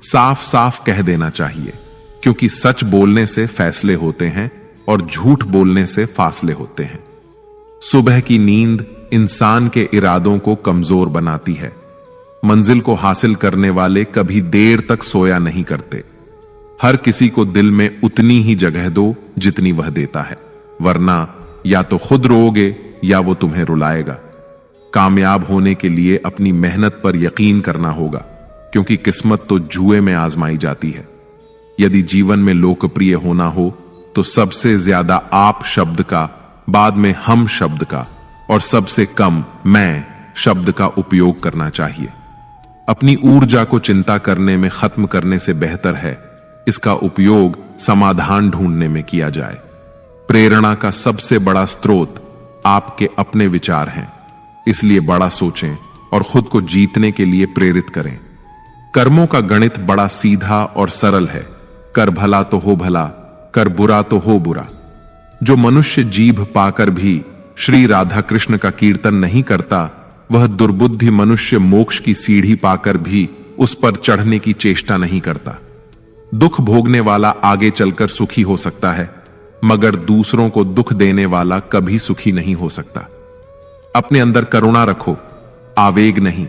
साफ साफ कह देना चाहिए, क्योंकि सच बोलने से फैसले होते हैं और झूठ बोलने से फासले होते हैं। सुबह की नींद इंसान के इरादों को कमजोर बनाती है। मंजिल को हासिल करने वाले कभी देर तक सोया नहीं करते। हर किसी को दिल में उतनी ही जगह दो जितनी वह देता है, वरना या तो खुद रोओगे या वो तुम्हें रुलाएगा। कामयाब होने के लिए अपनी मेहनत पर यकीन करना होगा, क्योंकि किस्मत तो जुए में आजमाई जाती है। यदि जीवन में लोकप्रिय होना हो तो सबसे ज्यादा आप शब्द का, बाद में हम शब्द का और सबसे कम मैं शब्द का उपयोग करना चाहिए। अपनी ऊर्जा को चिंता करने में खत्म करने से बेहतर है इसका उपयोग समाधान ढूंढने में किया जाए। प्रेरणा का सबसे बड़ा स्रोत आपके अपने विचार हैं, इसलिए बड़ा सोचें और खुद को जीतने के लिए प्रेरित करें। कर्मों का गणित बड़ा सीधा और सरल है। कर भला तो हो भला, कर बुरा तो हो बुरा। जो मनुष्य जीभ पाकर भी श्री राधा कृष्ण का कीर्तन नहीं करता, वह दुर्बुद्धि मनुष्य मोक्ष की सीढ़ी पाकर भी उस पर चढ़ने की चेष्टा नहीं करता। दुख भोगने वाला आगे चलकर सुखी हो सकता है, मगर दूसरों को दुख देने वाला कभी सुखी नहीं हो सकता। अपने अंदर करुणा रखो, आवेग नहीं,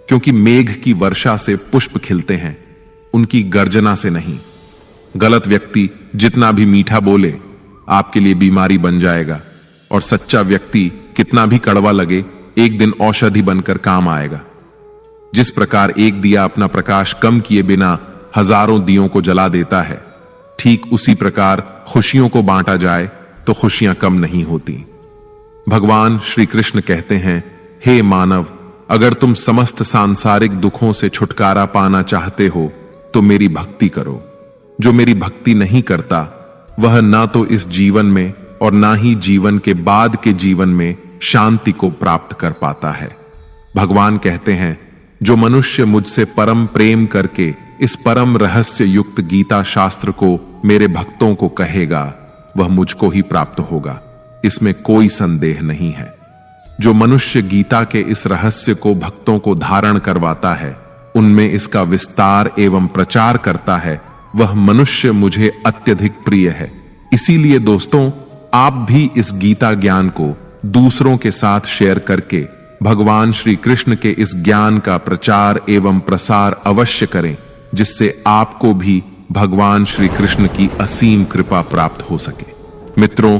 क्योंकि मेघ की वर्षा से पुष्प खिलते हैं, उनकी गर्जना से नहीं। गलत व्यक्ति जितना भी मीठा बोले आपके लिए बीमारी बन जाएगा, और सच्चा व्यक्ति कितना भी कड़वा लगे एक दिन औषधि बनकर काम आएगा। जिस प्रकार एक दिया अपना प्रकाश कम किए बिना हजारों दियों को जला देता है, ठीक उसी प्रकार खुशियों को बांटा जाए तो खुशियां कम नहीं होती। भगवान श्री कृष्ण कहते हैं, हे मानव, अगर तुम समस्त सांसारिक दुखों से छुटकारा पाना चाहते हो तो मेरी भक्ति करो। जो मेरी भक्ति नहीं करता वह ना तो इस जीवन में और ना ही जीवन के बाद के जीवन में शांति को प्राप्त कर पाता है। भगवान कहते हैं, जो मनुष्य मुझसे परम प्रेम करके इस परम रहस्य युक्त गीता शास्त्र को मेरे भक्तों को कहेगा, वह मुझको ही प्राप्त होगा, इसमें कोई संदेह नहीं है। जो मनुष्य गीता के इस रहस्य को भक्तों को धारण करवाता है, उनमें इसका विस्तार एवं प्रचार करता है, वह मनुष्य मुझे अत्यधिक प्रिय है। इसीलिए दोस्तों, आप भी इस गीता ज्ञान को दूसरों के साथ शेयर करके भगवान श्री कृष्ण के इस ज्ञान का प्रचार एवं प्रसार अवश्य करें, जिससे आपको भी भगवान श्री कृष्ण की असीम कृपा प्राप्त हो सके। मित्रों,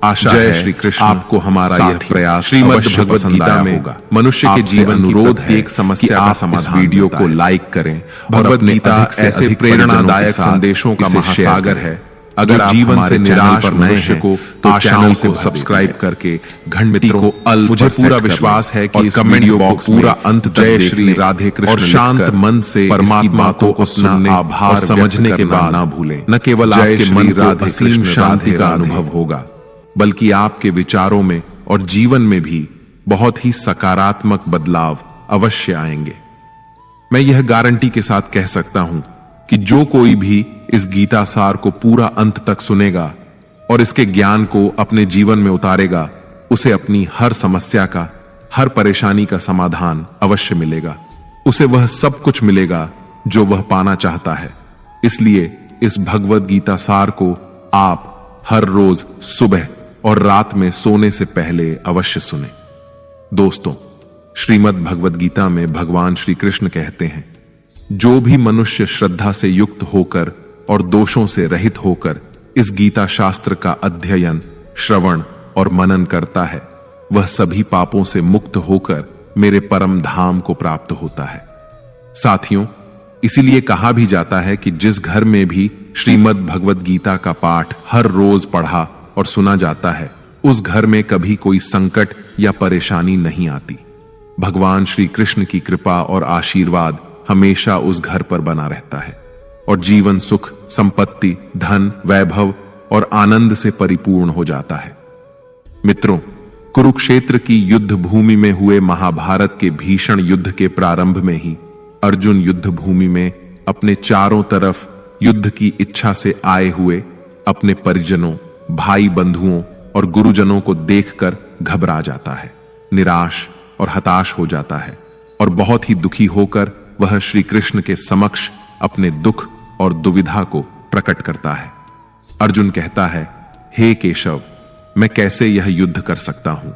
आशा है श्री कृष्ण आपको हमारा यह प्रयास श्रीमद् भगवद गीता में मनुष्य के जीवन अनुरोध है एक समस्या का समाधान। वीडियो को लाइक करें। भगवद गीता ऐसे प्रेरणादायक संदेशों का महासागर है। अगर जीवन से निराश मनुष्य को तो चैनल को सब्सक्राइब करके घंटी को मुझे पूरा विश्वास है कि इस वीडियो को पूरा अंत जय श्री राधे कृष्ण और शांत मन से परमात्मा को अपना आभार समझने के बाद ना भूलें। न केवल आपके मन राधे कृष्ण शांति का अनुभव होगा, बल्कि आपके विचारों में और जीवन में भी बहुत ही सकारात्मक बदलाव अवश्य आएंगे। मैं यह गारंटी के साथ कह सकता हूं कि जो कोई भी इस गीता सार को पूरा अंत तक सुनेगा और इसके ज्ञान को अपने जीवन में उतारेगा, उसे अपनी हर समस्या का, हर परेशानी का समाधान अवश्य मिलेगा। उसे वह सब कुछ मिलेगा जो वह पाना चाहता है। इसलिए इस भगवद गीता सार को आप हर रोज सुबह और रात में सोने से पहले अवश्य सुने। दोस्तों, श्रीमद् भगवद गीता में भगवान श्री कृष्ण कहते हैं, जो भी मनुष्य श्रद्धा से युक्त होकर और दोषों से रहित होकर इस गीता शास्त्र का अध्ययन, श्रवण और मनन करता है, वह सभी पापों से मुक्त होकर मेरे परम धाम को प्राप्त होता है। साथियों, इसीलिए कहा भी जाता है कि जिस घर में भी श्रीमद् भगवद गीता का पाठ हर रोज पढ़ा और सुना जाता है, उस घर में कभी कोई संकट या परेशानी नहीं आती। भगवान श्री कृष्ण की कृपा और आशीर्वाद हमेशा उस घर पर बना रहता है और जीवन सुख, संपत्ति, धन, वैभव और आनंद से परिपूर्ण हो जाता है। मित्रों, कुरुक्षेत्र की युद्ध भूमि में हुए महाभारत के भीषण युद्ध के प्रारंभ में ही अर्जुन युद्ध भूमि में अपने चारों तरफ युद्ध की इच्छा से आए हुए अपने परिजनों, भाई बंधुओं और गुरुजनों को देखकर घबरा जाता है, निराश और हताश हो जाता है और बहुत ही दुखी होकर वह श्री कृष्ण के समक्ष अपने दुख और दुविधा को प्रकट करता है। अर्जुन कहता है, हे केशव, मैं कैसे यह युद्ध कर सकता हूं?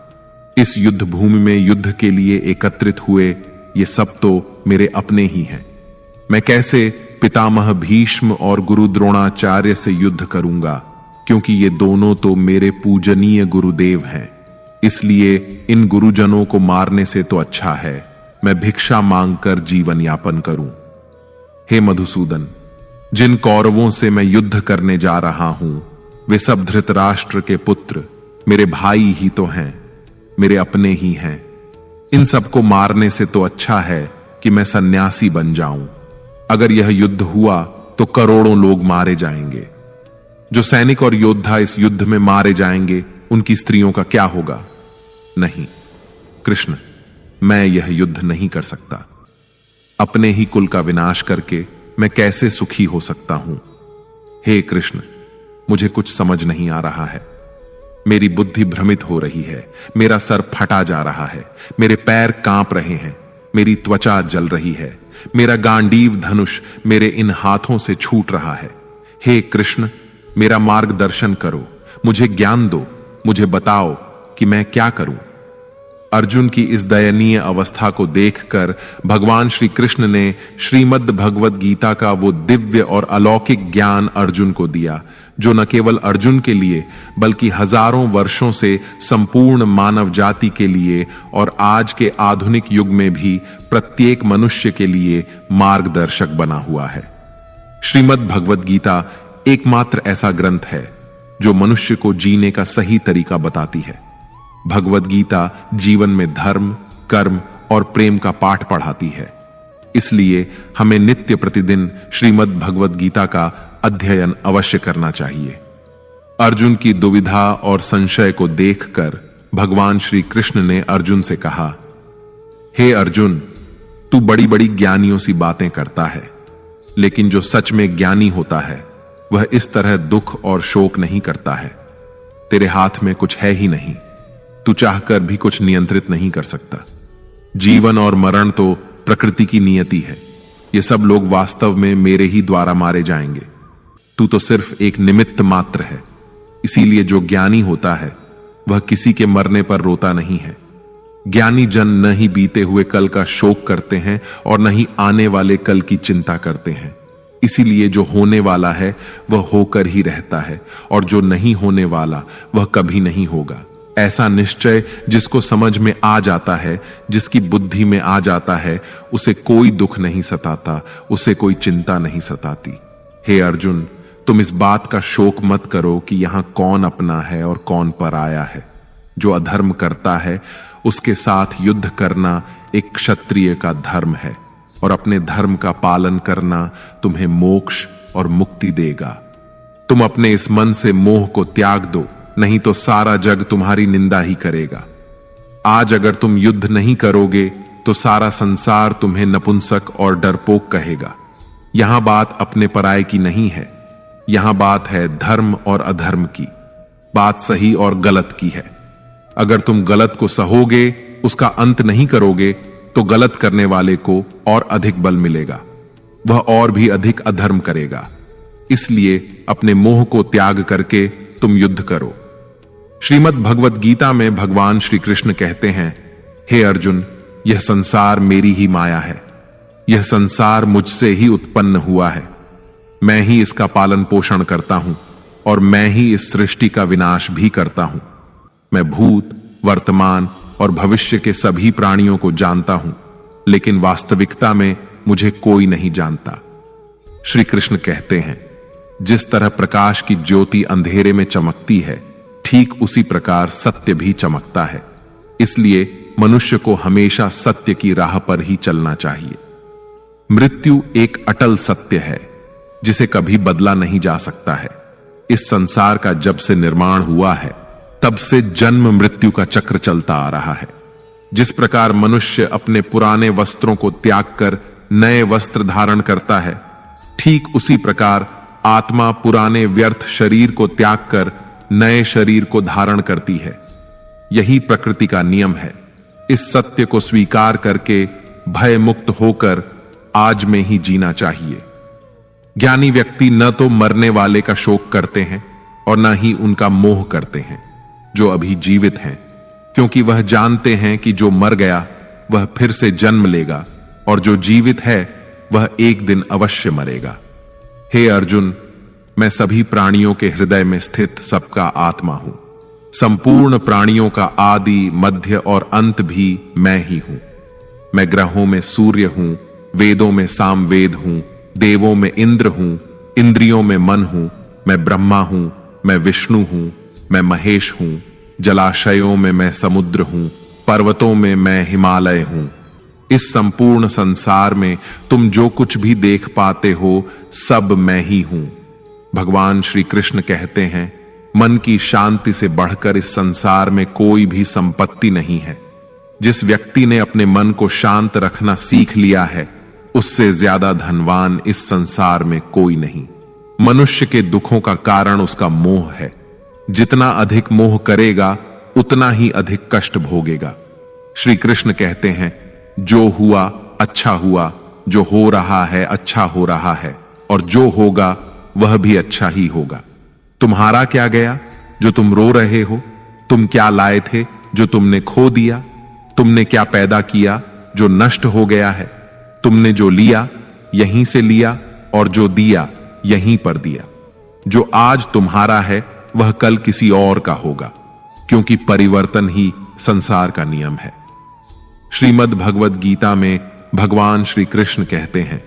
इस युद्ध भूमि में युद्ध के लिए एकत्रित हुए ये सब तो मेरे अपने ही हैं। मैं कैसे पितामह भीष्म और गुरु द्रोणाचार्य से युद्ध करूंगा, क्योंकि ये दोनों तो मेरे पूजनीय गुरुदेव हैं। इसलिए इन गुरुजनों को मारने से तो अच्छा है मैं भिक्षा मांगकर जीवन यापन करूं। हे मधुसूदन, जिन कौरवों से मैं युद्ध करने जा रहा हूं, वे सब धृतराष्ट्र के पुत्र मेरे भाई ही तो हैं, मेरे अपने ही हैं। इन सबको मारने से तो अच्छा है कि मैं सन्यासी बन जाऊं। अगर यह युद्ध हुआ तो करोड़ों लोग मारे जाएंगे। जो सैनिक और योद्धा इस युद्ध में मारे जाएंगे, उनकी स्त्रियों का क्या होगा? नहीं कृष्ण, मैं यह युद्ध नहीं कर सकता। अपने ही कुल का विनाश करके मैं कैसे सुखी हो सकता हूं? हे कृष्ण, मुझे कुछ समझ नहीं आ रहा है। मेरी बुद्धि भ्रमित हो रही है, मेरा सर फटा जा रहा है, मेरे पैर कांप रहे हैं, मेरी त्वचा जल रही है, मेरा गांडीव धनुष मेरे इन हाथों से छूट रहा है। हे कृष्ण, मेरा मार्गदर्शन करो, मुझे ज्ञान दो, मुझे बताओ कि मैं क्या करूं। अर्जुन की इस दयनीय अवस्था को देखकर भगवान श्री कृष्ण ने श्रीमद् भगवद गीता का वो दिव्य और अलौकिक ज्ञान अर्जुन को दिया, जो न केवल अर्जुन के लिए बल्कि हजारों वर्षों से संपूर्ण मानव जाति के लिए और आज के आधुनिक युग में भी प्रत्येक मनुष्य के लिए मार्गदर्शक बना हुआ है। श्रीमद् भगवद गीता एकमात्र ऐसा ग्रंथ है जो मनुष्य को जीने का सही तरीका बताती है। भगवद गीता जीवन में धर्म, कर्म और प्रेम का पाठ पढ़ाती है। इसलिए हमें नित्य प्रतिदिन श्रीमद् भगवद गीता का अध्ययन अवश्य करना चाहिए। अर्जुन की दुविधा और संशय को देखकर भगवान श्री कृष्ण ने अर्जुन से कहा, हे अर्जुन, तू बड़ी बड़ी ज्ञानियों सी बातें करता है, लेकिन जो सच में ज्ञानी होता है वह इस तरह दुख और शोक नहीं करता है। तेरे हाथ में कुछ है ही नहीं, तू चाहकर भी कुछ नियंत्रित नहीं कर सकता। जीवन और मरण तो प्रकृति की नियति है। ये सब लोग वास्तव में मेरे ही द्वारा मारे जाएंगे। तू तो सिर्फ एक निमित्त मात्र है। इसीलिए जो ज्ञानी होता है वह किसी के मरने पर रोता नहीं है। ज्ञानी जन न ही बीते हुए कल का शोक करते हैं और न ही आने वाले कल की चिंता करते हैं। इसीलिए जो होने वाला है वह होकर ही रहता है और जो नहीं होने वाला वह कभी नहीं होगा। ऐसा निश्चय जिसको समझ में आ जाता है, जिसकी बुद्धि में आ जाता है, उसे कोई दुख नहीं सताता, उसे कोई चिंता नहीं सताती। हे अर्जुन, तुम इस बात का शोक मत करो कि यहां कौन अपना है और कौन पराया है। जो अधर्म करता है उसके साथ युद्ध करना एक क्षत्रिय का धर्म है और अपने धर्म का पालन करना तुम्हें मोक्ष और मुक्ति देगा। तुम अपने इस मन से मोह को त्याग दो, नहीं तो सारा जग तुम्हारी निंदा ही करेगा। आज अगर तुम युद्ध नहीं करोगे तो सारा संसार तुम्हें नपुंसक और डरपोक कहेगा। यहां बात अपने पराये की नहीं है, यहां बात है धर्म और अधर्म की, बात सही और गलत की है। अगर तुम गलत को सहोगे, उसका अंत नहीं करोगे, तो गलत करने वाले को और अधिक बल मिलेगा, वह और भी अधिक अधर्म करेगा। इसलिए अपने मोह को त्याग करके तुम युद्ध करो। श्रीमद् भगवत गीता में भगवान श्री कृष्ण कहते हैं, हे अर्जुन, यह संसार मेरी ही माया है। यह संसार मुझसे ही उत्पन्न हुआ है। मैं ही इसका पालन पोषण करता हूं और मैं ही इस सृष्टि का विनाश भी करता हूं। मैं भूत, वर्तमान और भविष्य के सभी प्राणियों को जानता हूं, लेकिन वास्तविकता में मुझे कोई नहीं जानता। श्री कृष्ण कहते हैं, जिस तरह प्रकाश की ज्योति अंधेरे में चमकती है, ठीक उसी प्रकार सत्य भी चमकता है। इसलिए मनुष्य को हमेशा सत्य की राह पर ही चलना चाहिए। मृत्यु एक अटल सत्य है जिसे कभी बदला नहीं जा सकता है। इस संसार का जब से निर्माण हुआ है तब से जन्म मृत्यु का चक्र चलता आ रहा है। जिस प्रकार मनुष्य अपने पुराने वस्त्रों को त्याग कर नए वस्त्र धारण करता है, ठीक उसी प्रकार आत्मा पुराने व्यर्थ शरीर को त्याग कर नए शरीर को धारण करती है। यही प्रकृति का नियम है। इस सत्य को स्वीकार करके भय मुक्त होकर आज में ही जीना चाहिए। ज्ञानी व्यक्ति न तो मरने वाले का शोक करते हैं और न ही उनका मोह करते हैं जो अभी जीवित हैं, क्योंकि वह जानते हैं कि जो मर गया वह फिर से जन्म लेगा और जो जीवित है वह एक दिन अवश्य मरेगा। हे अर्जुन, मैं सभी प्राणियों के हृदय में स्थित सबका आत्मा हूं। संपूर्ण प्राणियों का आदि, मध्य और अंत भी मैं ही हूं। मैं ग्रहों में सूर्य हूं, वेदों में सामवेद हूं, देवों में इंद्र हूं, इंद्रियों में मन हूं। मैं ब्रह्मा हूं, मैं विष्णु हूं, मैं महेश हूं। जलाशयों में मैं समुद्र हूं, पर्वतों में मैं हिमालय हूं। इस संपूर्ण संसार में तुम जो कुछ भी देख पाते हो सब मैं ही हूं। भगवान श्री कृष्ण कहते हैं, मन की शांति से बढ़कर इस संसार में कोई भी संपत्ति नहीं है। जिस व्यक्ति ने अपने मन को शांत रखना सीख लिया है, उससे ज्यादा धनवान इस संसार में कोई नहीं। मनुष्य के दुखों का कारण उसका मोह है। जितना अधिक मोह करेगा उतना ही अधिक कष्ट भोगेगा। श्री कृष्ण कहते हैं, जो हुआ अच्छा हुआ, जो हो रहा है अच्छा हो रहा है, और जो होगा वह भी अच्छा ही होगा। तुम्हारा क्या गया जो तुम रो रहे हो? तुम क्या लाए थे जो तुमने खो दिया? तुमने क्या पैदा किया जो नष्ट हो गया है? तुमने जो लिया यहीं से लिया और जो दिया यहीं पर दिया। जो आज तुम्हारा है वह कल किसी और का होगा, क्योंकि परिवर्तन ही संसार का नियम है। श्रीमद् भगवत गीता में भगवान श्री कृष्ण कहते हैं,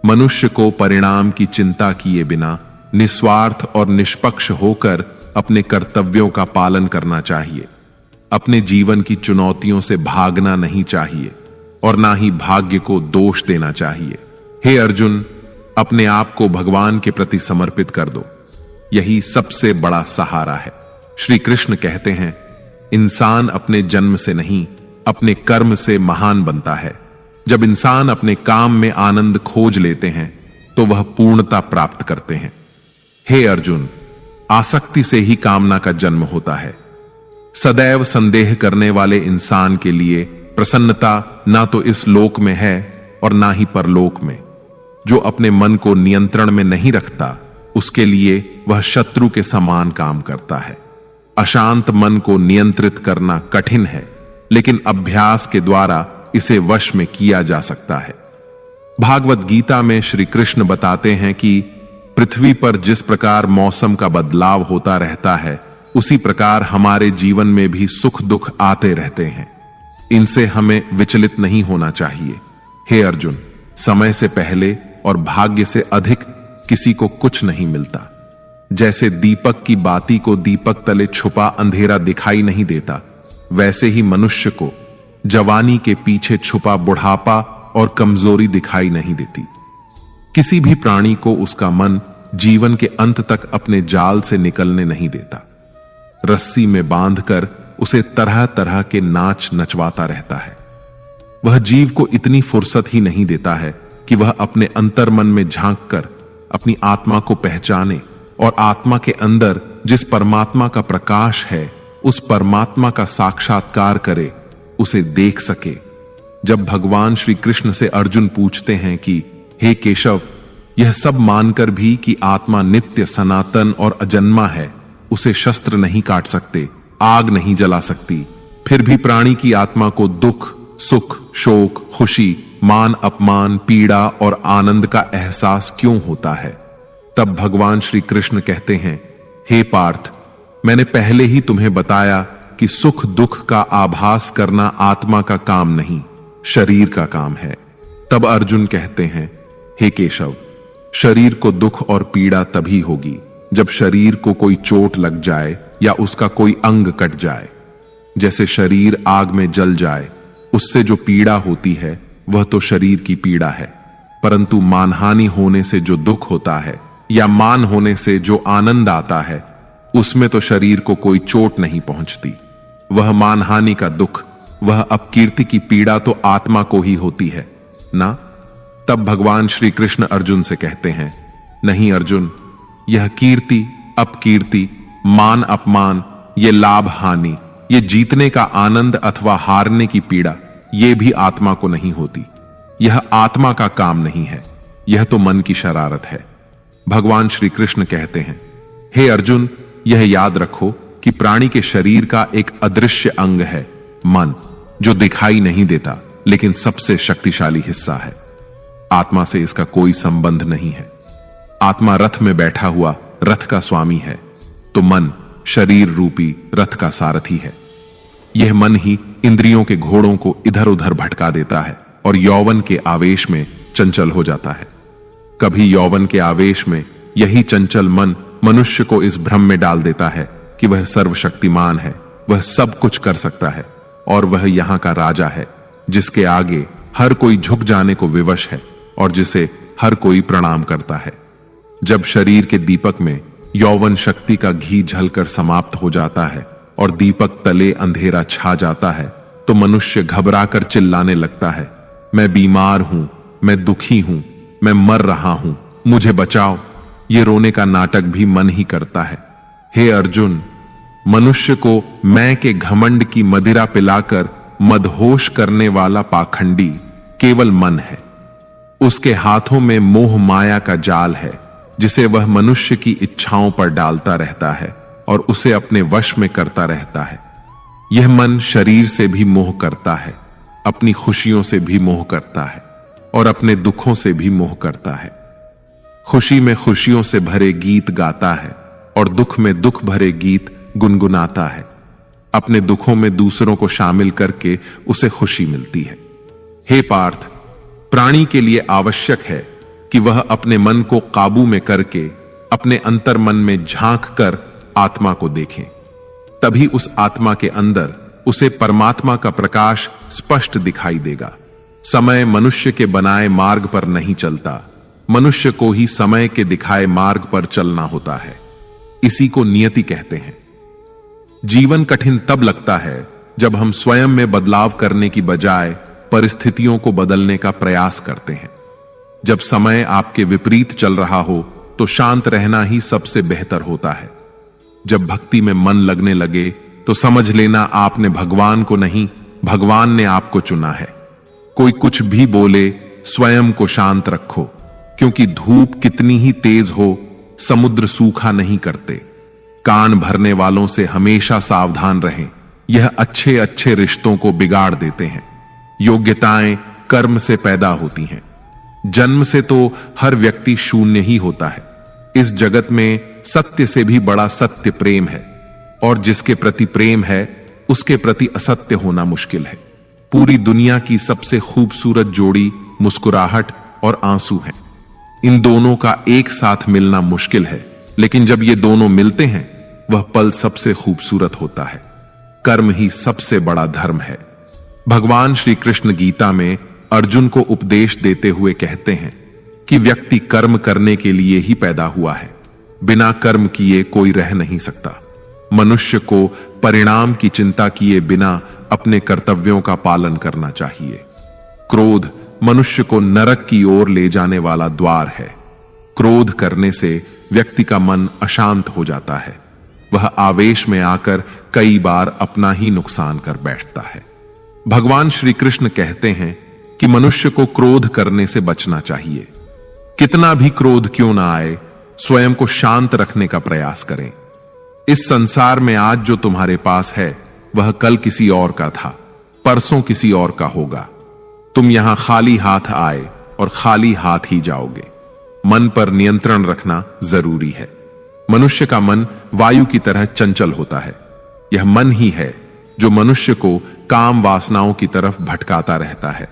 मनुष्य को परिणाम की चिंता किए बिना निस्वार्थ और निष्पक्ष होकर अपने कर्तव्यों का पालन करना चाहिए। अपने जीवन की चुनौतियों से भागना नहीं चाहिए और ना ही भाग्य को दोष देना चाहिए। हे अर्जुन, अपने आप को भगवान के प्रति समर्पित कर दो, यही सबसे बड़ा सहारा है। श्री कृष्ण कहते हैं, इंसान अपने जन्म से नहीं अपने कर्म से महान बनता है। जब इंसान अपने काम में आनंद खोज लेते हैं तो वह पूर्णता प्राप्त करते हैं। हे अर्जुन, आसक्ति से ही कामना का जन्म होता है। सदैव संदेह करने वाले इंसान के लिए प्रसन्नता ना तो इस लोक में है और ना ही परलोक में। जो अपने मन को नियंत्रण में नहीं रखता, उसके लिए वह शत्रु के समान काम करता है। अशांत मन को नियंत्रित करना कठिन है, लेकिन अभ्यास के द्वारा इसे वश में किया जा सकता है। भागवत गीता में श्री कृष्ण बताते हैं कि पृथ्वी पर जिस प्रकार मौसम का बदलाव होता रहता है, उसी प्रकार हमारे जीवन में भी सुख दुख आते रहते हैं। इनसे हमें विचलित नहीं होना चाहिए। हे अर्जुन, समय से पहले और भाग्य से अधिक किसी को कुछ नहीं मिलता। जैसे दीपक की बाती को दीपक तले छुपा अंधेरा दिखाई नहीं देता, वैसे ही मनुष्य को जवानी के पीछे छुपा बुढ़ापा और कमजोरी दिखाई नहीं देती। किसी भी प्राणी को उसका मन जीवन के अंत तक अपने जाल से निकलने नहीं देता। रस्सी में बांधकर उसे तरह तरह के नाच नचवाता रहता है। वह जीव को इतनी फुर्सत ही नहीं देता है कि वह अपने अंतर्मन में झांक कर अपनी आत्मा को पहचाने और आत्मा के अंदर जिस परमात्मा का प्रकाश है, उस परमात्मा का साक्षात्कार करे, उसे देख सके। जब भगवान श्री कृष्ण से अर्जुन पूछते हैं कि हे केशव, यह सब मानकर भी कि आत्मा नित्य सनातन और अजन्मा है, उसे शस्त्र नहीं काट सकते, आग नहीं जला सकती, फिर भी प्राणी की आत्मा को दुख, सुख, शोक, खुशी, मान अपमान, पीड़ा और आनंद का एहसास क्यों होता है? तब भगवान श्री कृष्ण कहते हैं, हे पार्थ, मैंने पहले ही तुम्हें बताया कि सुख दुख का आभास करना आत्मा का काम नहीं, शरीर का काम है। तब अर्जुन कहते हैं, हे केशव, शरीर को दुख और पीड़ा तभी होगी जब शरीर को कोई चोट लग जाए या उसका कोई अंग कट जाए। जैसे शरीर आग में जल जाए, उससे जो पीड़ा होती है वह तो शरीर की पीड़ा है, परंतु मानहानि होने से जो दुख होता है या मान होने से जो आनंद आता है, उसमें तो शरीर को कोई चोट नहीं पहुंचती। वह मानहानि का दुख, वह अपकीर्ति की पीड़ा तो आत्मा को ही होती है ना। तब भगवान श्री कृष्ण अर्जुन से कहते हैं, नहीं अर्जुन, यह कीर्ति अपकीर्ति, मान अपमान, ये लाभ हानि, ये जीतने का आनंद अथवा हारने की पीड़ा, ये भी आत्मा को नहीं होती। यह आत्मा का काम नहीं है, यह तो मन की शरारत है। भगवान श्री कृष्ण कहते हैं, हे अर्जुन, यह याद रखो कि प्राणी के शरीर का एक अदृश्य अंग है, मन, जो दिखाई नहीं देता लेकिन सबसे शक्तिशाली हिस्सा है। आत्मा से इसका कोई संबंध नहीं है। आत्मा रथ में बैठा हुआ रथ का स्वामी है, तो मन शरीर रूपी रथ का सारथी है। यह मन ही इंद्रियों के घोड़ों को इधर उधर भटका देता है और यौवन के आवेश में चंचल हो जाता है। कभी यौवन के आवेश में यही चंचल मन मनुष्य को इस भ्रम में डाल देता है कि वह सर्वशक्तिमान है, वह सब कुछ कर सकता है और वह यहां का राजा है, जिसके आगे हर कोई झुक जाने को विवश है और जिसे हर कोई प्रणाम करता है। जब शरीर के दीपक में यौवन शक्ति का घी झलकर समाप्त हो जाता है और दीपक तले अंधेरा छा जाता है, तो मनुष्य घबराकर चिल्लाने लगता है, मैं बीमार हूं, मैं दुखी हूं, मैं मर रहा हूं, मुझे बचाओ। ये रोने का नाटक भी मन ही करता है। हे अर्जुन, मनुष्य को मैं के घमंड की मदिरा पिलाकर मदहोश करने वाला पाखंडी केवल मन है। उसके हाथों में मोह माया का जाल है, जिसे वह मनुष्य की इच्छाओं पर डालता रहता है और उसे अपने वश में करता रहता है। यह मन शरीर से भी मोह करता है, अपनी खुशियों से भी मोह करता है और अपने दुखों से भी मोह करता है। खुशी में खुशियों से भरे गीत गाता है और दुख में दुख भरे गीत गुनगुनाता है। अपने दुखों में दूसरों को शामिल करके उसे खुशी मिलती है। हे पार्थ, प्राणी के लिए आवश्यक है कि वह अपने मन को काबू में करके अपने अंतर्मन में झांक कर आत्मा को देखें। तभी उस आत्मा के अंदर उसे परमात्मा का प्रकाश स्पष्ट दिखाई देगा। समय मनुष्य के बनाए मार्ग पर नहीं चलता, मनुष्य को ही समय के दिखाए मार्ग पर चलना होता है। इसी को नियति कहते हैं। जीवन कठिन तब लगता है जब हम स्वयं में बदलाव करने की बजाय परिस्थितियों को बदलने का प्रयास करते हैं। जब समय आपके विपरीत चल रहा हो तो शांत रहना ही सबसे बेहतर होता है। जब भक्ति में मन लगने लगे तो समझ लेना आपने भगवान को नहीं, भगवान ने आपको चुना है। कोई कुछ भी बोले, स्वयं को शांत रखो, क्योंकि धूप कितनी ही तेज हो, समुद्र सूखा नहीं करते। कान भरने वालों से हमेशा सावधान रहें, यह अच्छे अच्छे रिश्तों को बिगाड़ देते हैं। योग्यताएं कर्म से पैदा होती हैं। जन्म से तो हर व्यक्ति शून्य ही होता है। इस जगत में सत्य से भी बड़ा सत्य प्रेम है, और जिसके प्रति प्रेम है उसके प्रति असत्य होना मुश्किल है। पूरी दुनिया की सबसे खूबसूरत जोड़ी मुस्कुराहट और आंसू है। इन दोनों का एक साथ मिलना मुश्किल है, लेकिन जब ये दोनों मिलते हैं वह पल सबसे खूबसूरत होता है। कर्म ही सबसे बड़ा धर्म है। भगवान श्री कृष्ण गीता में अर्जुन को उपदेश देते हुए कहते हैं कि व्यक्ति कर्म करने के लिए ही पैदा हुआ है। बिना कर्म किए कोई रह नहीं सकता। मनुष्य को परिणाम की चिंता किए बिना अपने कर्तव्यों का पालन करना चाहिए। क्रोध मनुष्य को नरक की ओर ले जाने वाला द्वार है। क्रोध करने से व्यक्ति का मन अशांत हो जाता है। वह आवेश में आकर कई बार अपना ही नुकसान कर बैठता है। भगवान श्री कृष्ण कहते हैं कि मनुष्य को क्रोध करने से बचना चाहिए। कितना भी क्रोध क्यों ना आए, स्वयं को शांत रखने का प्रयास करें। इस संसार में आज जो तुम्हारे पास है वह कल किसी और का था, परसों किसी और का होगा। तुम यहां खाली हाथ आए और खाली हाथ ही जाओगे। मन पर नियंत्रण रखना जरूरी है। मनुष्य का मन वायु की तरह चंचल होता है। यह मन ही है जो मनुष्य को काम वासनाओं की तरफ भटकाता रहता है।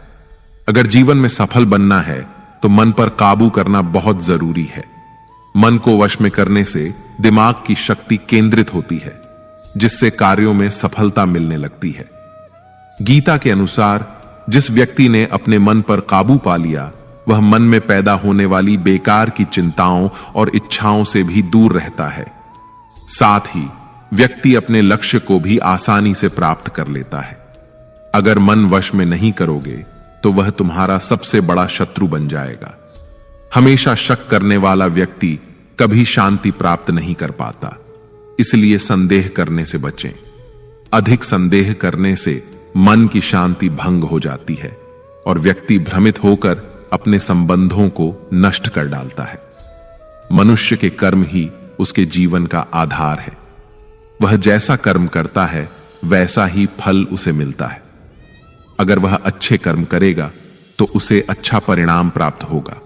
अगर जीवन में सफल बनना है तो मन पर काबू करना बहुत जरूरी है। मन को वश में करने से दिमाग की शक्ति केंद्रित होती है, जिससे कार्यों में सफलता मिलने लगती है। गीता के अनुसार जिस व्यक्ति ने अपने मन पर काबू पा लिया वह मन में पैदा होने वाली बेकार की चिंताओं और इच्छाओं से भी दूर रहता है। साथ ही व्यक्ति अपने लक्ष्य को भी आसानी से प्राप्त कर लेता है। अगर मन वश में नहीं करोगे तो वह तुम्हारा सबसे बड़ा शत्रु बन जाएगा। हमेशा शक करने वाला व्यक्ति कभी शांति प्राप्त नहीं कर पाता। इसलिए संदेह करने से बचें। अधिक संदेह करने से मन की शांति भंग हो जाती है और व्यक्ति भ्रमित होकर अपने संबंधों को नष्ट कर डालता है। मनुष्य के कर्म ही उसके जीवन का आधार है। वह जैसा कर्म करता है वैसा ही फल उसे मिलता है। अगर वह अच्छे कर्म करेगा तो उसे अच्छा परिणाम प्राप्त होगा,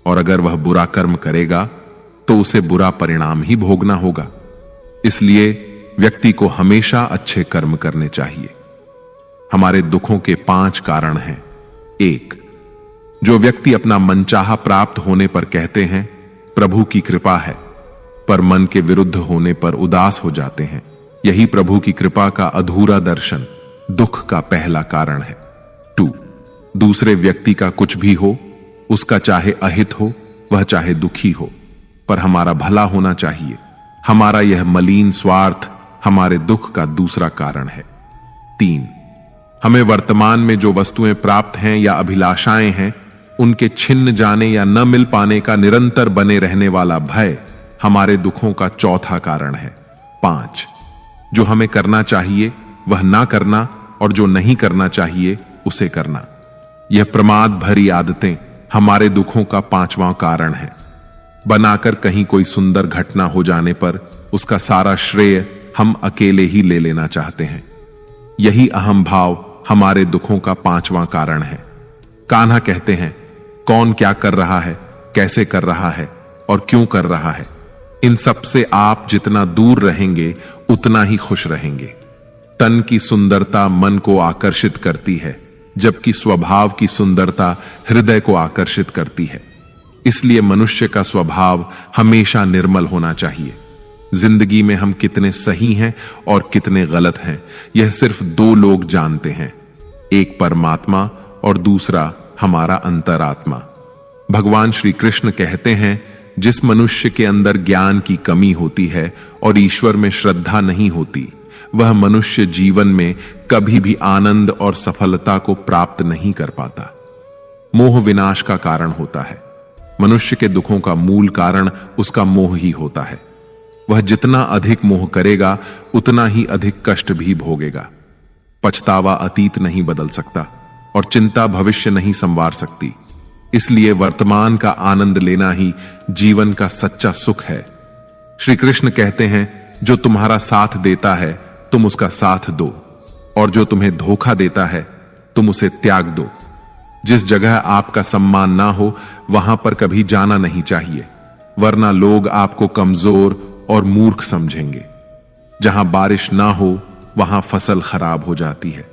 और अगर वह बुरा कर्म करेगा तो उसे बुरा परिणाम ही भोगना होगा। इसलिए व्यक्ति को हमेशा अच्छे कर्म करने चाहिए। हमारे दुखों के 5 कारण हैं। 1. जो व्यक्ति अपना मनचाहा प्राप्त होने पर कहते हैं प्रभु की कृपा है, पर मन के विरुद्ध होने पर उदास हो जाते हैं, यही प्रभु की कृपा का अधूरा दर्शन दुख का पहला कारण है। 2. दूसरे व्यक्ति का कुछ भी हो, उसका चाहे अहित हो वह चाहे दुखी हो, पर हमारा भला होना चाहिए। हमारा यह मलिन स्वार्थ हमारे दुख का दूसरा कारण है। 3. हमें वर्तमान में जो वस्तुएं प्राप्त हैं या अभिलाषाएं हैं उनके छिन्न जाने या न मिल पाने का निरंतर बने रहने वाला भय हमारे दुखों का चौथा कारण है। 5. जो हमें करना चाहिए वह ना करना और जो नहीं करना चाहिए उसे करना, यह प्रमाद भरी आदतें हमारे दुखों का 5वां कारण है। बनाकर कहीं कोई सुंदर घटना हो जाने पर उसका सारा श्रेय हम अकेले ही ले लेना चाहते हैं। यही अहम भाव हमारे दुखों का 5वां कारण है। कान्हा कहते हैं कौन क्या कर रहा है, कैसे कर रहा है और क्यों कर रहा है, इन सब से आप जितना दूर रहेंगे उतना ही खुश रहेंगे। तन की सुंदरता मन को आकर्षित करती है, जबकि स्वभाव की सुंदरता हृदय को आकर्षित करती है। इसलिए मनुष्य का स्वभाव हमेशा निर्मल होना चाहिए। जिंदगी में हम कितने सही हैं और कितने गलत हैं यह सिर्फ 2 लोग जानते हैं, एक परमात्मा और दूसरा हमारा अंतरात्मा। भगवान श्री कृष्ण कहते हैं जिस मनुष्य के अंदर ज्ञान की कमी होती है और ईश्वर में श्रद्धा नहीं होती, वह मनुष्य जीवन में कभी भी आनंद और सफलता को प्राप्त नहीं कर पाता। मोह विनाश का कारण होता है। मनुष्य के दुखों का मूल कारण उसका मोह ही होता है। वह जितना अधिक मोह करेगा उतना ही अधिक कष्ट भी भोगेगा। पछतावा अतीत नहीं बदल सकता और चिंता भविष्य नहीं संवार सकती। इसलिए वर्तमान का आनंद लेना ही जीवन का सच्चा सुख है। श्री कृष्ण कहते हैं, जो तुम्हारा साथ देता है तुम उसका साथ दो, और जो तुम्हें धोखा देता है तुम उसे त्याग दो। जिस जगह आपका सम्मान ना हो वहां पर कभी जाना नहीं चाहिए, वरना लोग आपको कमजोर और मूर्ख समझेंगे। जहां बारिश ना हो वहां फसल खराब हो जाती है,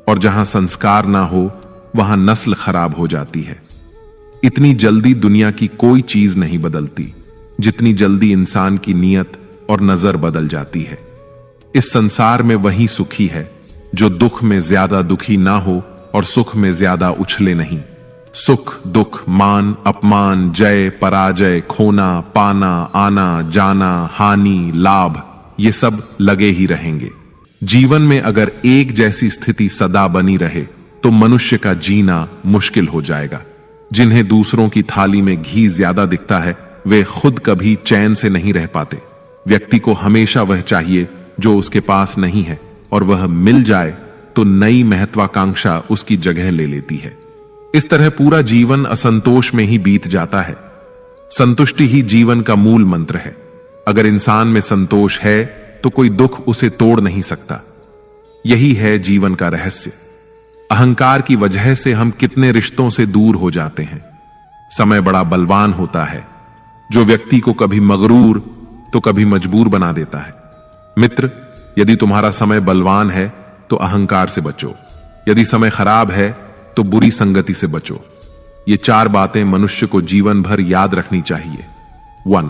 और जहां संस्कार ना हो वहां नस्ल खराब हो जाती है। इतनी जल्दी दुनिया की कोई चीज नहीं बदलती जितनी जल्दी इंसान की नीयत और नजर बदल जाती है। इस संसार में वही सुखी है जो दुख में ज्यादा दुखी ना हो और सुख में ज्यादा उछले नहीं। सुख दुख, मान अपमान, जय पराजय, खोना पाना, आना जाना, हानि लाभ, ये सब लगे ही रहेंगे। जीवन में अगर एक जैसी स्थिति सदा बनी रहे तो मनुष्य का जीना मुश्किल हो जाएगा। जिन्हें दूसरों की थाली में घी ज्यादा दिखता है वे खुद कभी चैन से नहीं रह पाते। व्यक्ति को हमेशा वह चाहिए जो उसके पास नहीं है, और वह मिल जाए तो नई महत्वाकांक्षा उसकी जगह ले लेती है। इस तरह पूरा जीवन असंतोष में ही बीत जाता है। संतुष्टि ही जीवन का मूल मंत्र है। अगर इंसान में संतोष है तो कोई दुख उसे तोड़ नहीं सकता। यही है जीवन का रहस्य। अहंकार की वजह से हम कितने रिश्तों से दूर हो जाते हैं। समय बड़ा बलवान होता है, जो व्यक्ति को कभी मगरूर तो कभी मजबूर बना देता है। मित्र, यदि तुम्हारा समय बलवान है तो अहंकार से बचो, यदि समय खराब है तो बुरी संगति से बचो। ये 4 बातें मनुष्य को जीवन भर याद रखनी चाहिए। 1.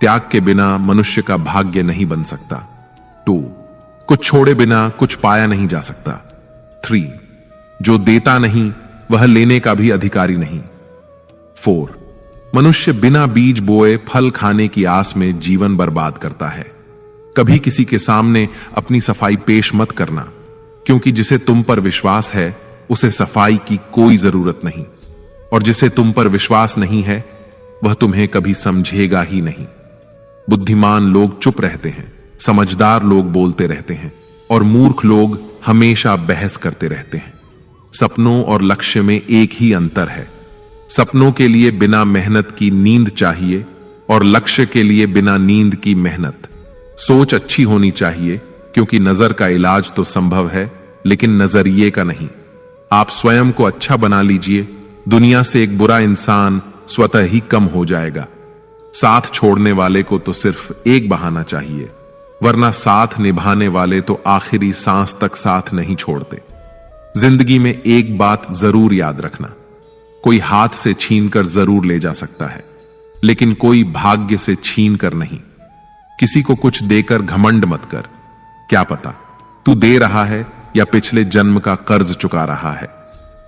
त्याग के बिना मनुष्य का भाग्य नहीं बन सकता। 2. कुछ छोड़े बिना कुछ पाया नहीं जा सकता। 3. जो देता नहीं वह लेने का भी अधिकारी नहीं। 4. मनुष्य बिना बीज बोए फल खाने की आस में जीवन बर्बाद करता है। कभी किसी के सामने अपनी सफाई पेश मत करना, क्योंकि जिसे तुम पर विश्वास है उसे सफाई की कोई जरूरत नहीं, और जिसे तुम पर विश्वास नहीं है वह तुम्हें कभी समझेगा ही नहीं। बुद्धिमान लोग चुप रहते हैं, समझदार लोग बोलते रहते हैं, और मूर्ख लोग हमेशा बहस करते रहते हैं। सपनों और लक्ष्य में एक ही अंतर है। सपनों के लिए बिना मेहनत की नींद चाहिए, और लक्ष्य के लिए बिना नींद की मेहनत। सोच अच्छी होनी चाहिए, क्योंकि नजर का इलाज तो संभव है लेकिन नजरिए का नहीं। आप स्वयं को अच्छा बना लीजिए, दुनिया से एक बुरा इंसान स्वतः ही कम हो जाएगा। साथ छोड़ने वाले को तो सिर्फ एक बहाना चाहिए, वरना साथ निभाने वाले तो आखिरी सांस तक साथ नहीं छोड़ते। जिंदगी में एक बात जरूर याद रखना, कोई हाथ से छीनकर जरूर ले जा सकता है, लेकिन कोई भाग्य से छीन कर नहीं। किसी को कुछ देकर घमंड मत कर। क्या पता तू दे रहा है या पिछले जन्म का कर्ज चुका रहा है।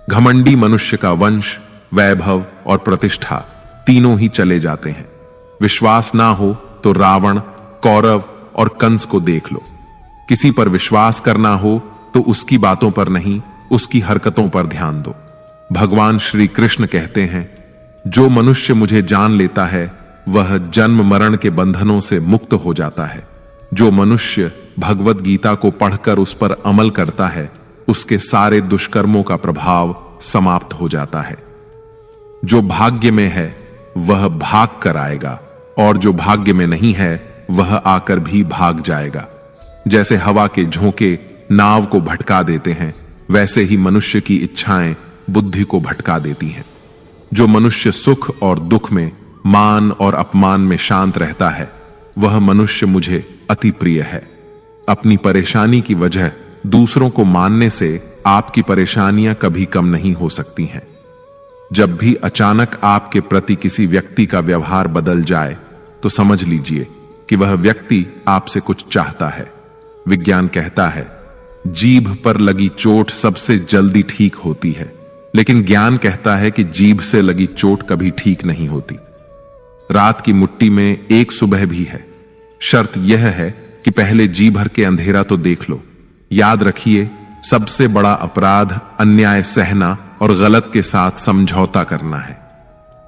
घमंडी मनुष्य का वंश, वैभव और प्रतिष्ठा तीनों ही चले जाते हैं। विश्वास ना हो तो रावण, कौरव और कंस को देख लो। किसी पर विश्वास करना हो तो उसकी बातों पर नहीं, उसकी हरकतों पर ध्यान दो। भगवान श्री कृष्ण कहते हैं, जो मनुष्य मुझे जान लेता है वह जन्म मरण के बंधनों से मुक्त हो जाता है। जो मनुष्य भगवत गीता को पढ़कर उस पर अमल करता है उसके सारे दुष्कर्मों का प्रभाव समाप्त हो जाता है। जो भाग्य में है वह भाग कर आएगा, और जो भाग्य में नहीं है वह आकर भी भाग जाएगा। जैसे हवा के झोंके नाव को भटका देते हैं, वैसे ही मनुष्य की इच्छाएं बुद्धि को भटका देती हैं। जो मनुष्य सुख और दुख में, मान और अपमान में शांत रहता है वह मनुष्य मुझे अति प्रिय है। अपनी परेशानी की वजह दूसरों को मानने से आपकी परेशानियां कभी कम नहीं हो सकती हैं। जब भी अचानक आपके प्रति किसी व्यक्ति का व्यवहार बदल जाए तो समझ लीजिए कि वह व्यक्ति आपसे कुछ चाहता है। विज्ञान कहता है, जीभ पर लगी चोट सबसे जल्दी ठीक होती है, लेकिन ज्ञान कहता है कि जीभ से लगी चोट कभी ठीक नहीं होती। रात की मुट्ठी में एक सुबह भी है। शर्त यह है कि पहले जी भर के अंधेरा तो देख लो। याद रखिए, सबसे बड़ा अपराध अन्याय सहना और गलत के साथ समझौता करना है।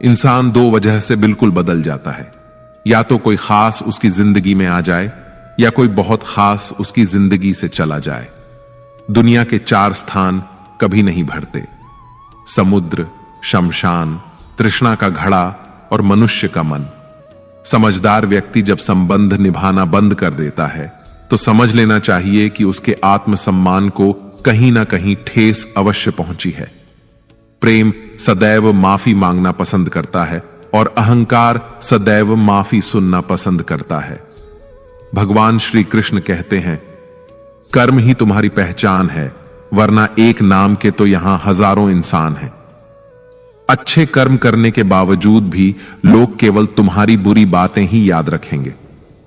इंसान दो वजह से बिल्कुल बदल जाता है, या तो कोई खास उसकी जिंदगी में आ जाए या कोई बहुत खास उसकी जिंदगी से चला जाए। दुनिया के 4 स्थान कभी नहीं भरते: समुद्र, शमशान, तृष्णा का घड़ा और मनुष्य का मन। समझदार व्यक्ति जब संबंध निभाना बंद कर देता है तो समझ लेना चाहिए कि उसके आत्मसम्मान को कहीं ना कहीं ठेस अवश्य पहुंची है। प्रेम सदैव माफी मांगना पसंद करता है और अहंकार सदैव माफी सुनना पसंद करता है। भगवान श्री कृष्ण कहते हैं, कर्म ही तुम्हारी पहचान है, वरना एक नाम के तो यहां हजारों इंसान हैं। अच्छे कर्म करने के बावजूद भी लोग केवल तुम्हारी बुरी बातें ही याद रखेंगे।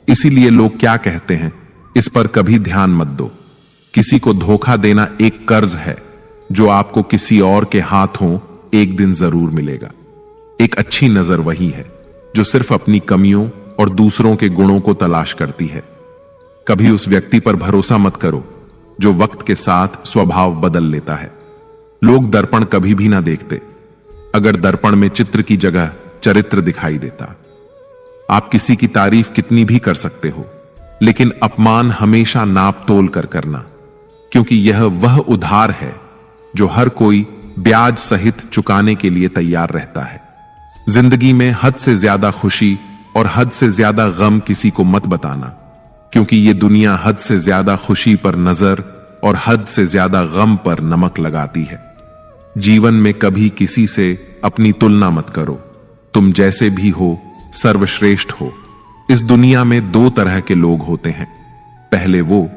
इसीलिए लोग क्या कहते हैं, इस पर कभी ध्यान मत दो। किसी को धोखा देना एक कर्ज है जो आपको किसी और के हाथों एक दिन जरूर मिलेगा। एक अच्छी नजर वही है जो सिर्फ अपनी कमियों और दूसरों के गुणों को तलाश करती है। कभी उस व्यक्ति पर भरोसा मत करो जो वक्त के साथ स्वभाव बदल लेता है। लोग दर्पण कभी भी ना देखते, अगर दर्पण में चित्र की जगह चरित्र दिखाई देता। आप किसी की तारीफ कितनी भी कर सकते हो, लेकिन अपमान हमेशा नाप तोल कर करना, क्योंकि यह वह उधार है जो हर कोई ब्याज सहित चुकाने के लिए तैयार रहता है। जिंदगी में हद से ज्यादा खुशी और हद से ज्यादा गम किसी को मत बताना, क्योंकि यह दुनिया हद से ज्यादा खुशी पर नजर और हद से ज्यादा गम पर नमक लगाती है। जीवन में कभी किसी से अपनी तुलना मत करो। तुम जैसे भी हो सर्वश्रेष्ठ हो। इस दुनिया में 2 तरह के लोग होते हैं। पहले वो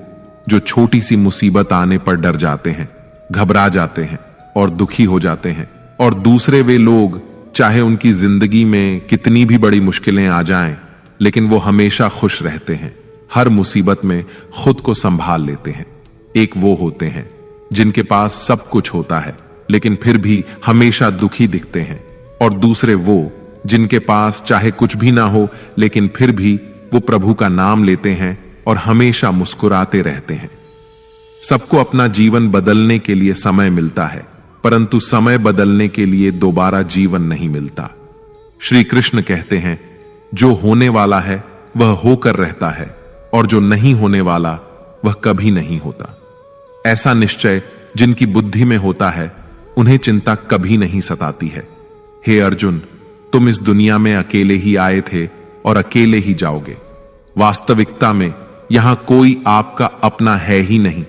जो छोटी सी मुसीबत आने पर डर जाते हैं, घबरा जाते हैं और दुखी हो जाते हैं, और दूसरे वे लोग चाहे उनकी जिंदगी में कितनी भी बड़ी मुश्किलें आ जाएं, लेकिन वो हमेशा खुश रहते हैं, हर मुसीबत में खुद को संभाल लेते हैं। एक वो होते हैं जिनके पास सब कुछ होता है लेकिन फिर भी हमेशा दुखी दिखते हैं, और दूसरे वो जिनके पास चाहे कुछ भी ना हो लेकिन फिर भी वो प्रभु का नाम लेते हैं और हमेशा मुस्कुराते रहते हैं। सबको अपना जीवन बदलने के लिए समय मिलता है, परंतु समय बदलने के लिए दोबारा जीवन नहीं मिलता। श्री कृष्ण कहते हैं, जो होने वाला है वह होकर रहता है और जो नहीं होने वाला वह कभी नहीं होता। ऐसा निश्चय जिनकी बुद्धि में होता है उन्हें चिंता कभी नहीं सताती है। हे अर्जुन, तुम इस दुनिया में अकेले ही आए थे और अकेले ही जाओगे। वास्तविकता में यहां कोई आपका अपना है ही नहीं।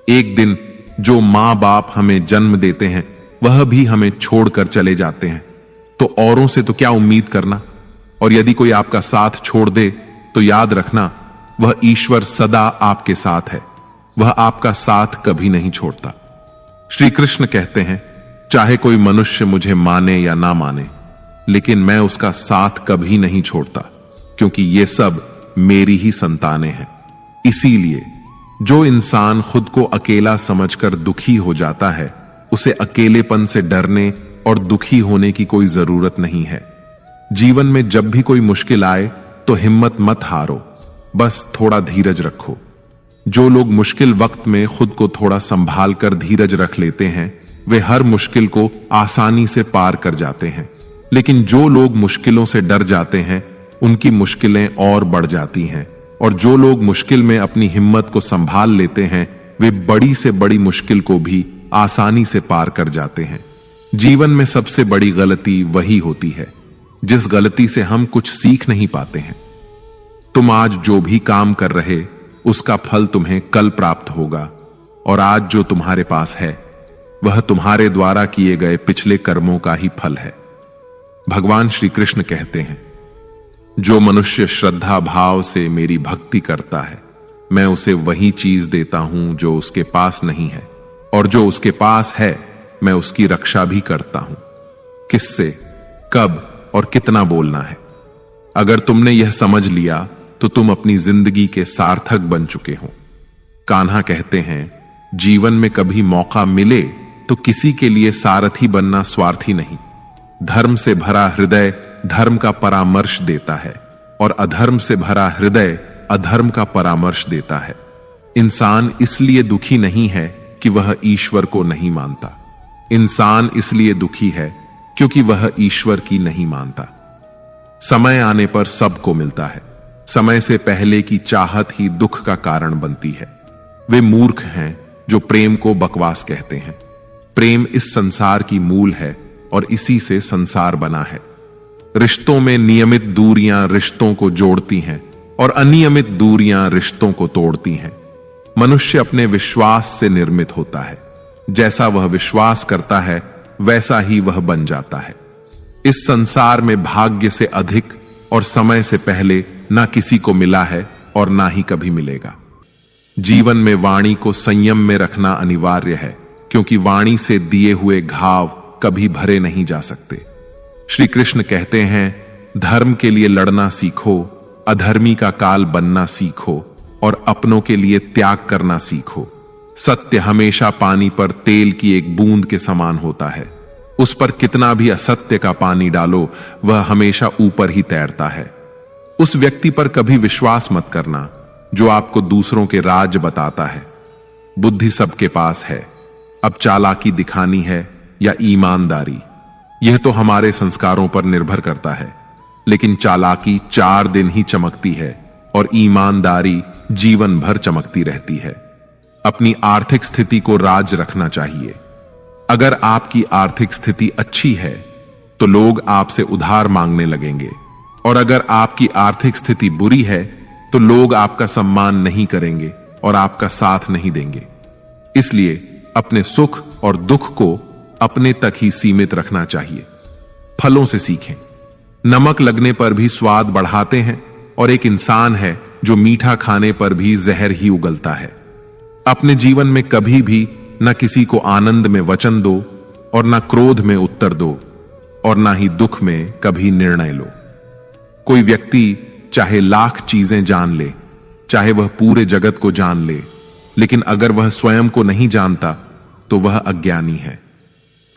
एक दिन जो मां बाप हमें जन्म देते हैं वह भी हमें छोड़कर चले जाते हैं, तो औरों से तो क्या उम्मीद करना। और यदि कोई आपका साथ छोड़ दे तो याद रखना, वह ईश्वर सदा आपके साथ है, वह आपका साथ कभी नहीं छोड़ता। श्री कृष्ण कहते हैं, चाहे कोई मनुष्य मुझे माने या ना माने, लेकिन मैं उसका साथ कभी नहीं छोड़ता, क्योंकि ये सब मेरी ही संतानें हैं। इसीलिए जो इंसान खुद को अकेला समझकर दुखी हो जाता है, उसे अकेलेपन से डरने और दुखी होने की कोई जरूरत नहीं है। जीवन में जब भी कोई मुश्किल आए तो हिम्मत मत हारो, बस थोड़ा धीरज रखो। जो लोग मुश्किल वक्त में खुद को थोड़ा संभाल कर धीरज रख लेते हैं, वे हर मुश्किल को आसानी से पार कर जाते हैं। लेकिन जो लोग मुश्किलों से डर जाते हैं, उनकी मुश्किलें और बढ़ जाती हैं, और जो लोग मुश्किल में अपनी हिम्मत को संभाल लेते हैं, वे बड़ी से बड़ी मुश्किल को भी आसानी से पार कर जाते हैं। जीवन में सबसे बड़ी गलती वही होती है जिस गलती से हम कुछ सीख नहीं पाते हैं। तुम आज जो भी काम कर रहे, उसका फल तुम्हें कल प्राप्त होगा, और आज जो तुम्हारे पास है वह तुम्हारे द्वारा किए गए पिछले कर्मों का ही फल है। भगवान श्री कृष्ण कहते हैं, जो मनुष्य श्रद्धा भाव से मेरी भक्ति करता है, मैं उसे वही चीज देता हूं जो उसके पास नहीं है, और जो उसके पास है मैं उसकी रक्षा भी करता हूं। किससे, कब और कितना बोलना है। अगर तुमने यह समझ लिया तो तुम अपनी जिंदगी के सार्थक बन चुके हो। कान्हा कहते हैं, जीवन में कभी मौका मिले तो किसी के लिए सारथी बनना स्वार्थी नहीं। धर्म से भरा हृदय धर्म का परामर्श देता है, और अधर्म से भरा हृदय अधर्म का परामर्श देता है। इंसान इसलिए दुखी नहीं है कि वह ईश्वर को नहीं मानता। इंसान इसलिए दुखी है क्योंकि वह ईश्वर की नहीं मानता। समय आने पर सबको मिलता है। समय से पहले की चाहत ही दुख का कारण बनती है। वे मूर्ख हैं जो प्रेम को बकवास कहते हैं। प्रेम इस संसार की मूल है और इसी से संसार बना है। रिश्तों में नियमित दूरियां रिश्तों को जोड़ती हैं और अनियमित दूरियां रिश्तों को तोड़ती हैं। मनुष्य अपने विश्वास से निर्मित होता है। जैसा वह विश्वास करता है वैसा ही वह बन जाता है। इस संसार में भाग्य से अधिक और समय से पहले ना किसी को मिला है और ना ही कभी मिलेगा। जीवन में वाणी को संयम में रखना अनिवार्य है, क्योंकि वाणी से दिए हुए घाव कभी भरे नहीं जा सकते। श्री कृष्ण कहते हैं, धर्म के लिए लड़ना सीखो, अधर्मी का काल बनना सीखो और अपनों के लिए त्याग करना सीखो। सत्य हमेशा पानी पर तेल की एक बूंद के समान होता है। उस पर कितना भी असत्य का पानी डालो वह हमेशा ऊपर ही तैरता है। उस व्यक्ति पर कभी विश्वास मत करना जो आपको दूसरों के राज बताता है। बुद्धि सबके पास है, अब चालाकी दिखानी है या ईमानदारी, यह तो हमारे संस्कारों पर निर्भर करता है। लेकिन चालाकी 4 दिन ही चमकती है और ईमानदारी जीवन भर चमकती रहती है। अपनी आर्थिक स्थिति को राज रखना चाहिए। अगर आपकी आर्थिक स्थिति अच्छी है तो लोग आपसे उधार मांगने लगेंगे, और अगर आपकी आर्थिक स्थिति बुरी है तो लोग आपका सम्मान नहीं करेंगे और आपका साथ नहीं देंगे। इसलिए अपने सुख और दुख को अपने तक ही सीमित रखना चाहिए। फलों से सीखें। नमक लगने पर भी स्वाद बढ़ाते हैं, और एक इंसान है जो मीठा खाने पर भी जहर ही उगलता है। अपने जीवन में कभी भी न किसी को आनंद में वचन दो और न क्रोध में उत्तर दो, और न ही दुख में कभी निर्णय लो। कोई व्यक्ति चाहे लाख चीजें जान ले, चाहे वह पूरे जगत को जान ले, लेकिन अगर वह स्वयं को नहीं जानता तो वह अज्ञानी है।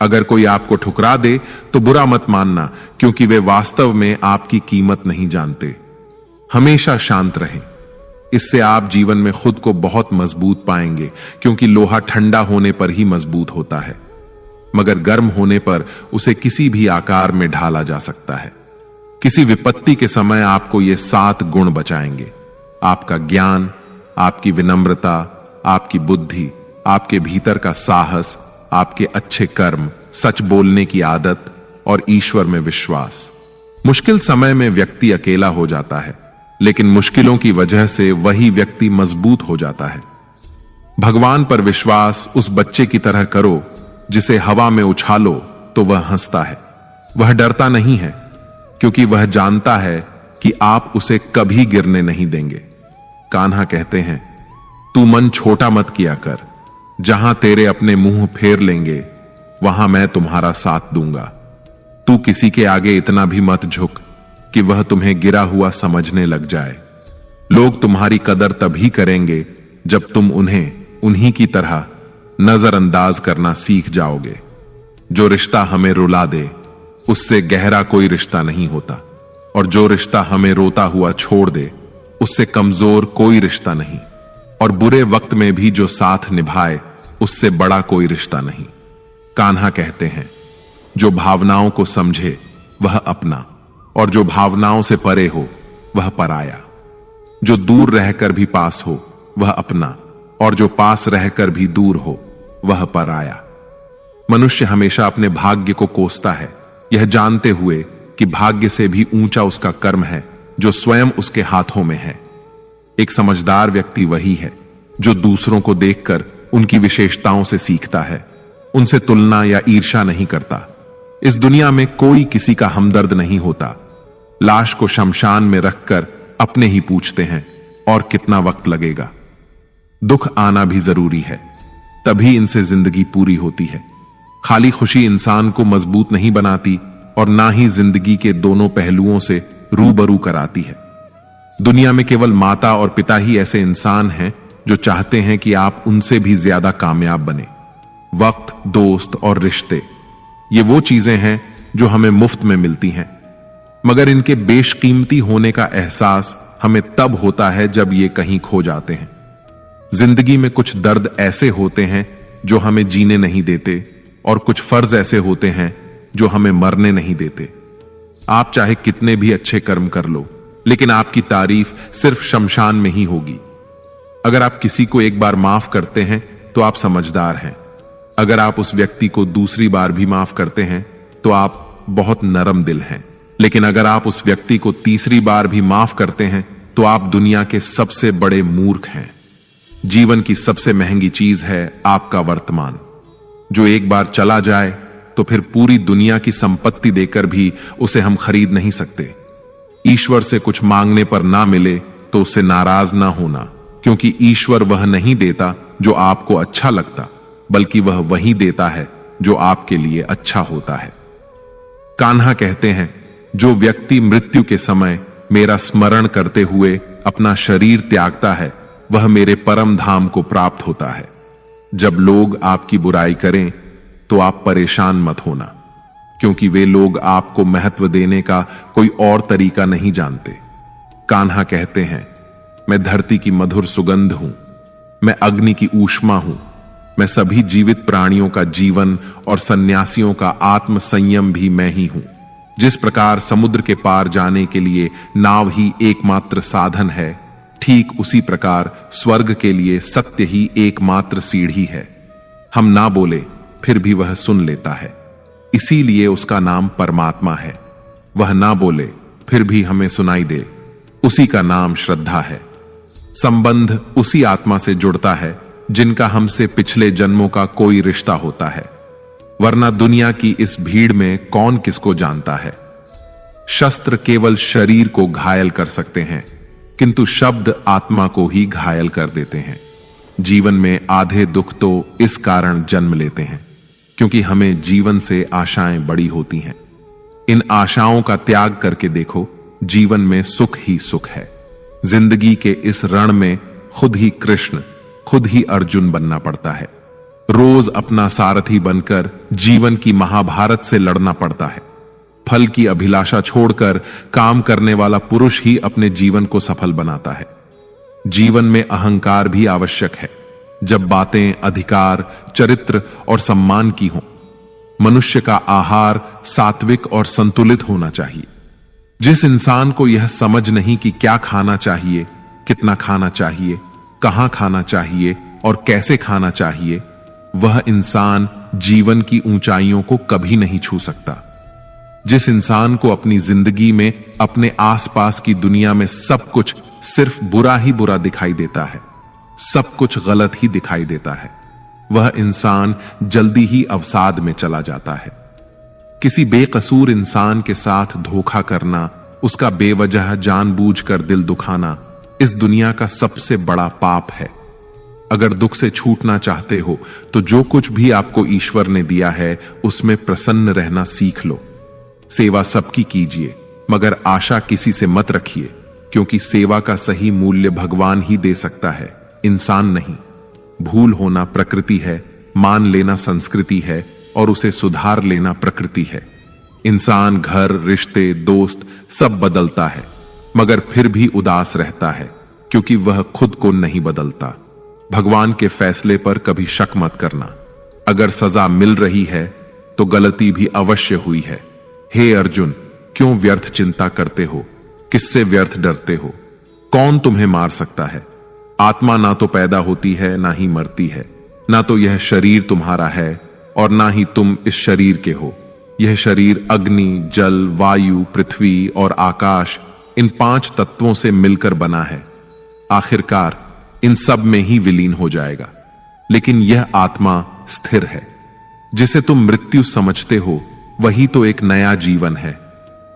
अगर कोई आपको ठुकरा दे तो बुरा मत मानना, क्योंकि वे वास्तव में आपकी कीमत नहीं जानते। हमेशा शांत रहें। इससे आप जीवन में खुद को बहुत मजबूत पाएंगे, क्योंकि लोहा ठंडा होने पर ही मजबूत होता है, मगर गर्म होने पर उसे किसी भी आकार में ढाला जा सकता है। किसी विपत्ति के समय आपको ये 7 गुण बचाएंगे: आपका ज्ञान, आपकी विनम्रता, आपकी बुद्धि, आपके भीतर का साहस, आपके अच्छे कर्म, सच बोलने की आदत और ईश्वर में विश्वास। मुश्किल समय में व्यक्ति अकेला हो जाता है, लेकिन मुश्किलों की वजह से वही व्यक्ति मजबूत हो जाता है। भगवान पर विश्वास उस बच्चे की तरह करो जिसे हवा में उछालो तो वह हंसता है। वह डरता नहीं है, क्योंकि वह जानता है कि आप उसे कभी गिरने नहीं देंगे। कान्हा कहते हैं, तू मन छोटा मत किया कर, जहां तेरे अपने मुंह फेर लेंगे वहां मैं तुम्हारा साथ दूंगा। तू किसी के आगे इतना भी मत झुक कि वह तुम्हें गिरा हुआ समझने लग जाए। लोग तुम्हारी कदर तभी करेंगे जब तुम उन्हें उन्हीं की तरह नजरअंदाज करना सीख जाओगे। जो रिश्ता हमें रुला दे उससे गहरा कोई रिश्ता नहीं होता, और जो रिश्ता हमें रोता हुआ छोड़ दे उससे कमजोर कोई रिश्ता नहीं, और बुरे वक्त में भी जो साथ निभाए उससे बड़ा कोई रिश्ता नहीं। कान्हा कहते हैं, जो भावनाओं को समझे वह अपना, और जो भावनाओं से परे हो वह पराया। जो दूर रहकर भी पास हो वह अपना, और जो पास रहकर भी दूर हो वह पराया। मनुष्य हमेशा अपने भाग्य को कोसता है, यह जानते हुए कि भाग्य से भी ऊंचा उसका कर्म है जो स्वयं उसके हाथों में है। एक समझदार व्यक्ति वही है जो दूसरों को देखकर उनकी विशेषताओं से सीखता है, उनसे तुलना या ईर्ष्या नहीं करता। इस दुनिया में कोई किसी का हमदर्द नहीं होता। लाश को शमशान में रखकर अपने ही पूछते हैं, और कितना वक्त लगेगा। दुख आना भी जरूरी है, तभी इनसे जिंदगी पूरी होती है। खाली खुशी इंसान को मजबूत नहीं बनाती, और ना ही जिंदगी के दोनों पहलुओं से रूबरू कराती है। दुनिया में केवल माता और पिता ही ऐसे इंसान हैं जो चाहते हैं कि आप उनसे भी ज्यादा कामयाब बने। वक्त, दोस्त और रिश्ते, ये वो चीजें हैं जो हमें मुफ्त में मिलती हैं, मगर इनके बेशकीमती होने का एहसास हमें तब होता है जब ये कहीं खो जाते हैं। जिंदगी में कुछ दर्द ऐसे होते हैं जो हमें जीने नहीं देते, और कुछ फर्ज ऐसे होते हैं जो हमें मरने नहीं देते। आप चाहे कितने भी अच्छे कर्म कर लो, लेकिन आपकी तारीफ सिर्फ शमशान में ही होगी। अगर आप किसी को एक बार माफ करते हैं तो आप समझदार हैं। अगर आप उस व्यक्ति को दूसरी बार भी माफ करते हैं तो आप बहुत नरम दिल हैं। लेकिन अगर आप उस व्यक्ति को तीसरी बार भी माफ करते हैं तो आप दुनिया के सबसे बड़े मूर्ख हैं। जीवन की सबसे महंगी चीज है आपका वर्तमान, जो एक बार चला जाए तो फिर पूरी दुनिया की संपत्ति देकर भी उसे हम खरीद नहीं सकते। ईश्वर से कुछ मांगने पर ना मिले तो उससे नाराज ना होना, क्योंकि ईश्वर वह नहीं देता जो आपको अच्छा लगता, बल्कि वह वही देता है जो आपके लिए अच्छा होता है। कान्हा कहते हैं, जो व्यक्ति मृत्यु के समय मेरा स्मरण करते हुए अपना शरीर त्यागता है वह मेरे परम धाम को प्राप्त होता है। जब लोग आपकी बुराई करें तो आप परेशान मत होना, क्योंकि वे लोग आपको महत्व देने का कोई और तरीका नहीं जानते। कान्हा कहते हैं, मैं धरती की मधुर सुगंध हूं, मैं अग्नि की ऊष्मा हूं, मैं सभी जीवित प्राणियों का जीवन और सन्यासियों का आत्म संयम भी मैं ही हूं। जिस प्रकार समुद्र के पार जाने के लिए नाव ही एकमात्र साधन है, ठीक उसी प्रकार स्वर्ग के लिए सत्य ही एकमात्र सीढ़ी है। हम ना बोले फिर भी वह सुन लेता है, इसीलिए उसका नाम परमात्मा है। वह ना बोले फिर भी हमें सुनाई दे, उसी का नाम श्रद्धा है। संबंध उसी आत्मा से जुड़ता है जिनका हमसे पिछले जन्मों का कोई रिश्ता होता है, वरना दुनिया की इस भीड़ में कौन किसको जानता है। शस्त्र केवल शरीर को घायल कर सकते हैं, किंतु शब्द आत्मा को ही घायल कर देते हैं। जीवन में आधे दुख तो इस कारण जन्म लेते हैं क्योंकि हमें जीवन से आशाएं बड़ी होती हैं। इन आशाओं का त्याग करके देखो, जीवन में सुख ही सुख है। जिंदगी के इस रण में खुद ही कृष्ण, खुद ही अर्जुन बनना पड़ता है। रोज अपना सारथी बनकर जीवन की महाभारत से लड़ना पड़ता है। फल की अभिलाषा छोड़कर काम करने वाला पुरुष ही अपने जीवन को सफल बनाता है। जीवन में अहंकार भी आवश्यक है, जब बातें अधिकार, चरित्र और सम्मान की हों। मनुष्य का आहार सात्विक और संतुलित होना चाहिए। जिस इंसान को यह समझ नहीं कि क्या खाना चाहिए, कितना खाना चाहिए, कहां खाना चाहिए और कैसे खाना चाहिए, वह इंसान जीवन की ऊंचाइयों को कभी नहीं छू सकता। जिस इंसान को अपनी जिंदगी में अपने आसपास की दुनिया में सब कुछ सिर्फ बुरा ही बुरा दिखाई देता है, सब कुछ गलत ही दिखाई देता है, वह इंसान जल्दी ही अवसाद में चला जाता है। किसी बेकसूर इंसान के साथ धोखा करना, उसका बेवजह जानबूझकर दिल दुखाना इस दुनिया का सबसे बड़ा पाप है। अगर दुख से छूटना चाहते हो तो जो कुछ भी आपको ईश्वर ने दिया है उसमें प्रसन्न रहना सीख लो। सेवा सबकी कीजिए, मगर आशा किसी से मत रखिए, क्योंकि सेवा का सही मूल्य भगवान ही दे सकता है, इंसान नहीं। भूल होना प्रकृति है, मान लेना संस्कृति है और उसे सुधार लेना प्रकृति है। इंसान घर, रिश्ते, दोस्त सब बदलता है, मगर फिर भी उदास रहता है, क्योंकि वह खुद को नहीं बदलता। भगवान के फैसले पर कभी शक मत करना। अगर सजा मिल रही है तो गलती भी अवश्य हुई है। हे अर्जुन, क्यों व्यर्थ चिंता करते हो? किससे व्यर्थ डरते हो? कौन तुम्हें मार सकता है? आत्मा ना तो पैदा होती है ना ही मरती है, ना तो यह शरीर तुम्हारा है और ना ही तुम इस शरीर के हो। यह शरीर अग्नि, जल, वायु, पृथ्वी और आकाश, इन 5 तत्वों से मिलकर बना है। आखिरकार इन सब में ही विलीन हो जाएगा। लेकिन यह आत्मा स्थिर है। जिसे तुम मृत्यु समझते हो वही तो एक नया जीवन है।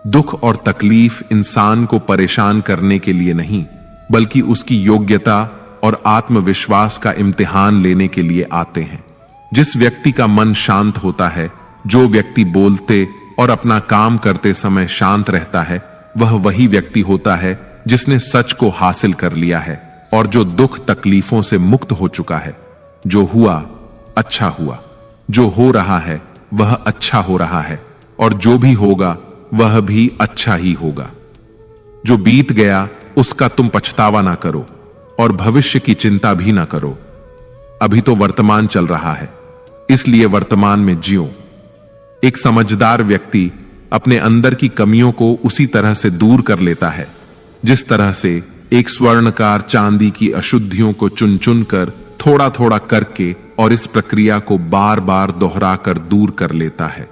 दुख और तकलीफ इंसान को परेशान करने के लिए नहीं, बल्कि उसकी योग्यता और आत्मविश्वास का इम्तिहान लेने के लिए आते हैं। जिस व्यक्ति का मन शांत होता है, जो व्यक्ति बोलते और अपना काम करते समय शांत रहता है, वह वही व्यक्ति होता है जिसने सच को हासिल कर लिया है और जो दुख तकलीफों से मुक्त हो चुका है। जो हुआ अच्छा हुआ, जो हो रहा है वह अच्छा हो रहा है और जो भी होगा वह भी अच्छा ही होगा। जो बीत गया उसका तुम पछतावा ना करो और भविष्य की चिंता भी ना करो। अभी तो वर्तमान चल रहा है, इसलिए वर्तमान में जियो। एक समझदार व्यक्ति अपने अंदर की कमियों को उसी तरह से दूर कर लेता है जिस तरह से एक स्वर्णकार चांदी की अशुद्धियों को चुन चुन कर थोड़ा थोड़ा करके और इस प्रक्रिया को बार बार दोहराकर दूर कर लेता है।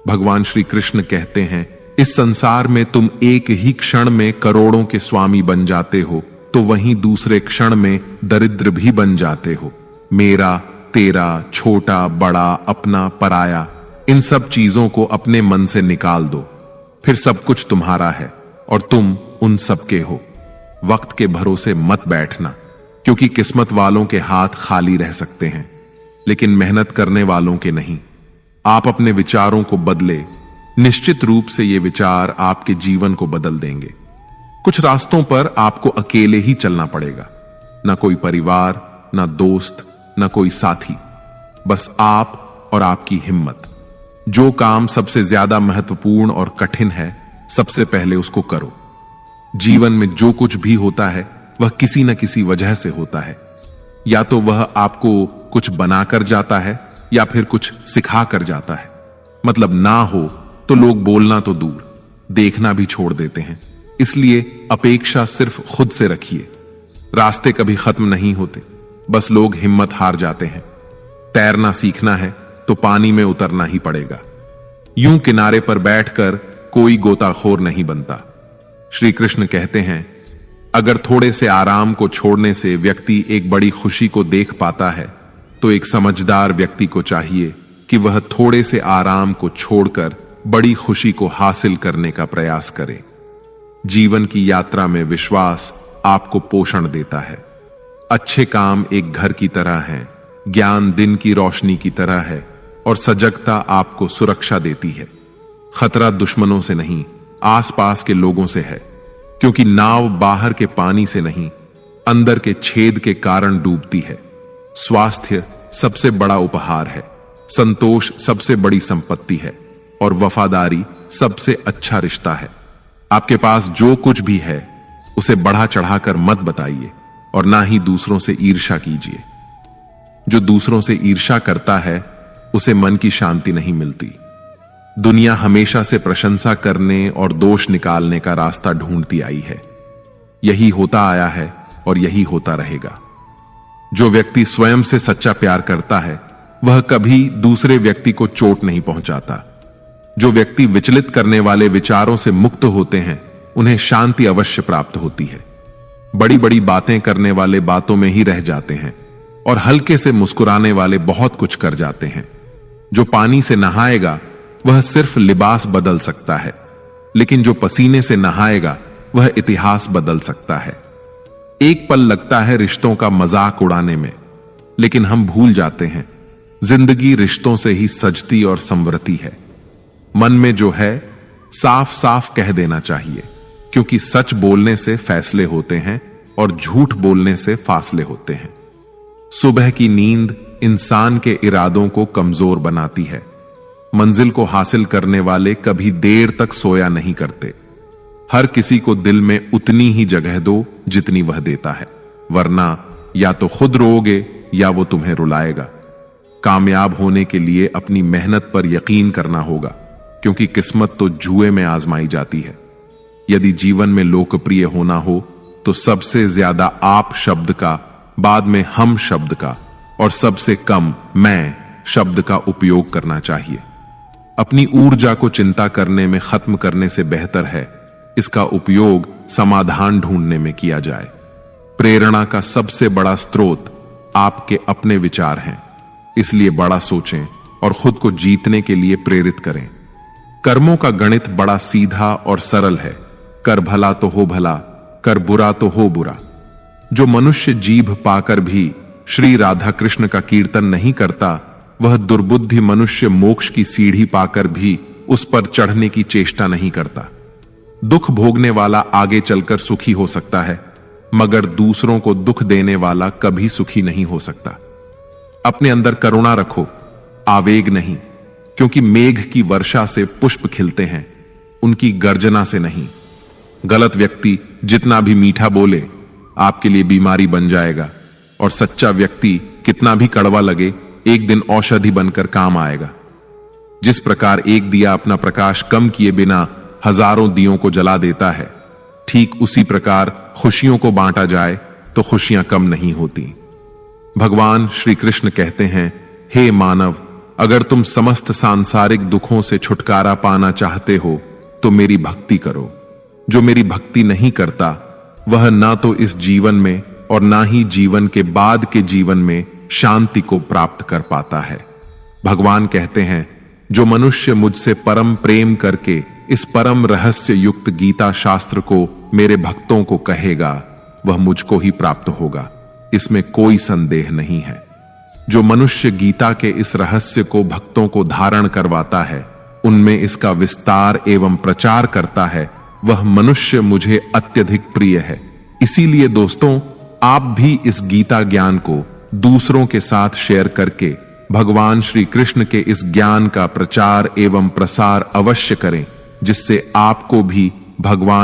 भगवान श्री कृष्ण कहते हैं, इस संसार में तुम एक ही क्षण में करोड़ों के स्वामी बन जाते हो तो वहीं दूसरे क्षण में दरिद्र भी बन जाते हो। मेरा, तेरा, छोटा, बड़ा, अपना, पराया, इन सब चीजों को अपने मन से निकाल दो, फिर सब कुछ तुम्हारा है और तुम उन सब के हो। वक्त के भरोसे मत बैठना, क्योंकि किस्मत वालों के हाथ खाली रह सकते हैं, लेकिन मेहनत करने वालों के नहीं। आप अपने विचारों को बदले, निश्चित रूप से ये विचार आपके जीवन को बदल देंगे। कुछ रास्तों पर आपको अकेले ही चलना पड़ेगा, ना कोई परिवार, ना दोस्त, ना कोई साथी, बस आप और आपकी हिम्मत। जो काम सबसे ज्यादा महत्वपूर्ण और कठिन है, सबसे पहले उसको करो। जीवन में जो कुछ भी होता है वह किसी न किसी वजह से होता है। या तो वह आपको कुछ बनाकर जाता है या फिर कुछ सिखा कर जाता है। मतलब ना हो तो लोग बोलना तो दूर, देखना भी छोड़ देते हैं। इसलिए अपेक्षा सिर्फ खुद से रखिए। रास्ते कभी खत्म नहीं होते, बस लोग हिम्मत हार जाते हैं। तैरना सीखना है तो पानी में उतरना ही पड़ेगा। यूं किनारे पर बैठकर कोई गोताखोर नहीं बनता। श्री कृष्ण कहते हैं, अगर थोड़े से आराम को छोड़ने से व्यक्ति एक बड़ी खुशी को देख पाता है, तो एक समझदार व्यक्ति को चाहिए कि वह थोड़े से आराम को छोड़कर बड़ी खुशी को हासिल करने का प्रयास करे। जीवन की यात्रा में विश्वास आपको पोषण देता है। अच्छे काम एक घर की तरह हैं, ज्ञान दिन की रोशनी की तरह है और सजगता आपको सुरक्षा देती है। खतरा दुश्मनों से नहीं, आसपास के लोगों से है, क्योंकि नाव बाहर के पानी से नहीं, अंदर के छेद के कारण डूबती है। स्वास्थ्य सबसे बड़ा उपहार है, संतोष सबसे बड़ी संपत्ति है और वफादारी सबसे अच्छा रिश्ता है। आपके पास जो कुछ भी है उसे बढ़ा चढ़ाकर मत बताइए और ना ही दूसरों से ईर्ष्या कीजिए। जो दूसरों से ईर्ष्या करता है उसे मन की शांति नहीं मिलती। दुनिया हमेशा से प्रशंसा करने और दोष निकालने का रास्ता ढूंढती आई है। यही होता आया है और यही होता रहेगा। जो व्यक्ति स्वयं से सच्चा प्यार करता है वह कभी दूसरे व्यक्ति को चोट नहीं पहुंचाता। जो व्यक्ति विचलित करने वाले विचारों से मुक्त होते हैं उन्हें शांति अवश्य प्राप्त होती है। बड़ी बड़ी बातें करने वाले बातों में ही रह जाते हैं और हल्के से मुस्कुराने वाले बहुत कुछ कर जाते हैं। जो पानी से नहाएगा वह सिर्फ लिबास बदल सकता है, लेकिन जो पसीने से नहाएगा वह इतिहास बदल सकता है। एक पल लगता है रिश्तों का मजाक उड़ाने में, लेकिन हम भूल जाते हैं जिंदगी रिश्तों से ही सजती और संवरती है। मन में जो है साफ साफ कह देना चाहिए, क्योंकि सच बोलने से फैसले होते हैं और झूठ बोलने से फासले होते हैं। सुबह की नींद इंसान के इरादों को कमजोर बनाती है। मंजिल को हासिल करने वाले कभी देर तक सोया नहीं करते। हर किसी को दिल में उतनी ही जगह दो जितनी वह देता है, वरना या तो खुद रोओगे या वो तुम्हें रुलाएगा। कामयाब होने के लिए अपनी मेहनत पर यकीन करना होगा, क्योंकि किस्मत तो जुए में आजमाई जाती है। यदि जीवन में लोकप्रिय होना हो तो सबसे ज्यादा आप शब्द का, बाद में हम शब्द का और सबसे कम मैं शब्द का उपयोग करना चाहिए। अपनी ऊर्जा को चिंता करने में खत्म करने से बेहतर है इसका उपयोग समाधान ढूंढने में किया जाए। प्रेरणा का सबसे बड़ा स्रोत आपके अपने विचार हैं, इसलिए बड़ा सोचें और खुद को जीतने के लिए प्रेरित करें। कर्मों का गणित बड़ा सीधा और सरल है। कर भला तो हो भला, कर बुरा तो हो बुरा। जो मनुष्य जीभ पाकर भी श्री राधा कृष्ण का कीर्तन नहीं करता, वह दुर्बुद्धि मनुष्य मोक्ष की सीढ़ी पाकर भी उस पर चढ़ने की चेष्टा नहीं करता। दुख भोगने वाला आगे चलकर सुखी हो सकता है, मगर दूसरों को दुख देने वाला कभी सुखी नहीं हो सकता। अपने अंदर करुणा रखो, आवेग नहीं, क्योंकि मेघ की वर्षा से पुष्प खिलते हैं, उनकी गर्जना से नहीं। गलत व्यक्ति जितना भी मीठा बोले आपके लिए बीमारी बन जाएगा, और सच्चा व्यक्ति कितना भी कड़वा लगे एक दिन औषधि बनकर काम आएगा। जिस प्रकार एक दिया अपना प्रकाश कम किए बिना हजारों दियों को जला देता है, ठीक उसी प्रकार खुशियों को बांटा जाए तो खुशियां कम नहीं होती। भगवान श्री कृष्ण कहते हैं, हे मानव, अगर तुम समस्त सांसारिक दुखों से छुटकारा पाना चाहते हो तो मेरी भक्ति करो। जो मेरी भक्ति नहीं करता वह ना तो इस जीवन में और ना ही जीवन के बाद के जीवन में शांति को प्राप्त कर पाता है। भगवान कहते हैं, जो मनुष्य मुझसे परम प्रेम करके इस परम रहस्य युक्त गीता शास्त्र को मेरे भक्तों को कहेगा वह मुझको ही प्राप्त होगा, इसमें कोई संदेह नहीं है। जो मनुष्य गीता के इस रहस्य को भक्तों को धारण करवाता है, उनमें इसका विस्तार एवं प्रचार करता है, वह मनुष्य मुझे अत्यधिक प्रिय है। इसीलिए दोस्तों, आप भी इस गीता ज्ञान को दूसरों के साथ शेयर करके भगवान श्री कृष्ण के इस ज्ञान का प्रचार एवं प्रसार अवश्य करें, जिससे आपको भी भगवान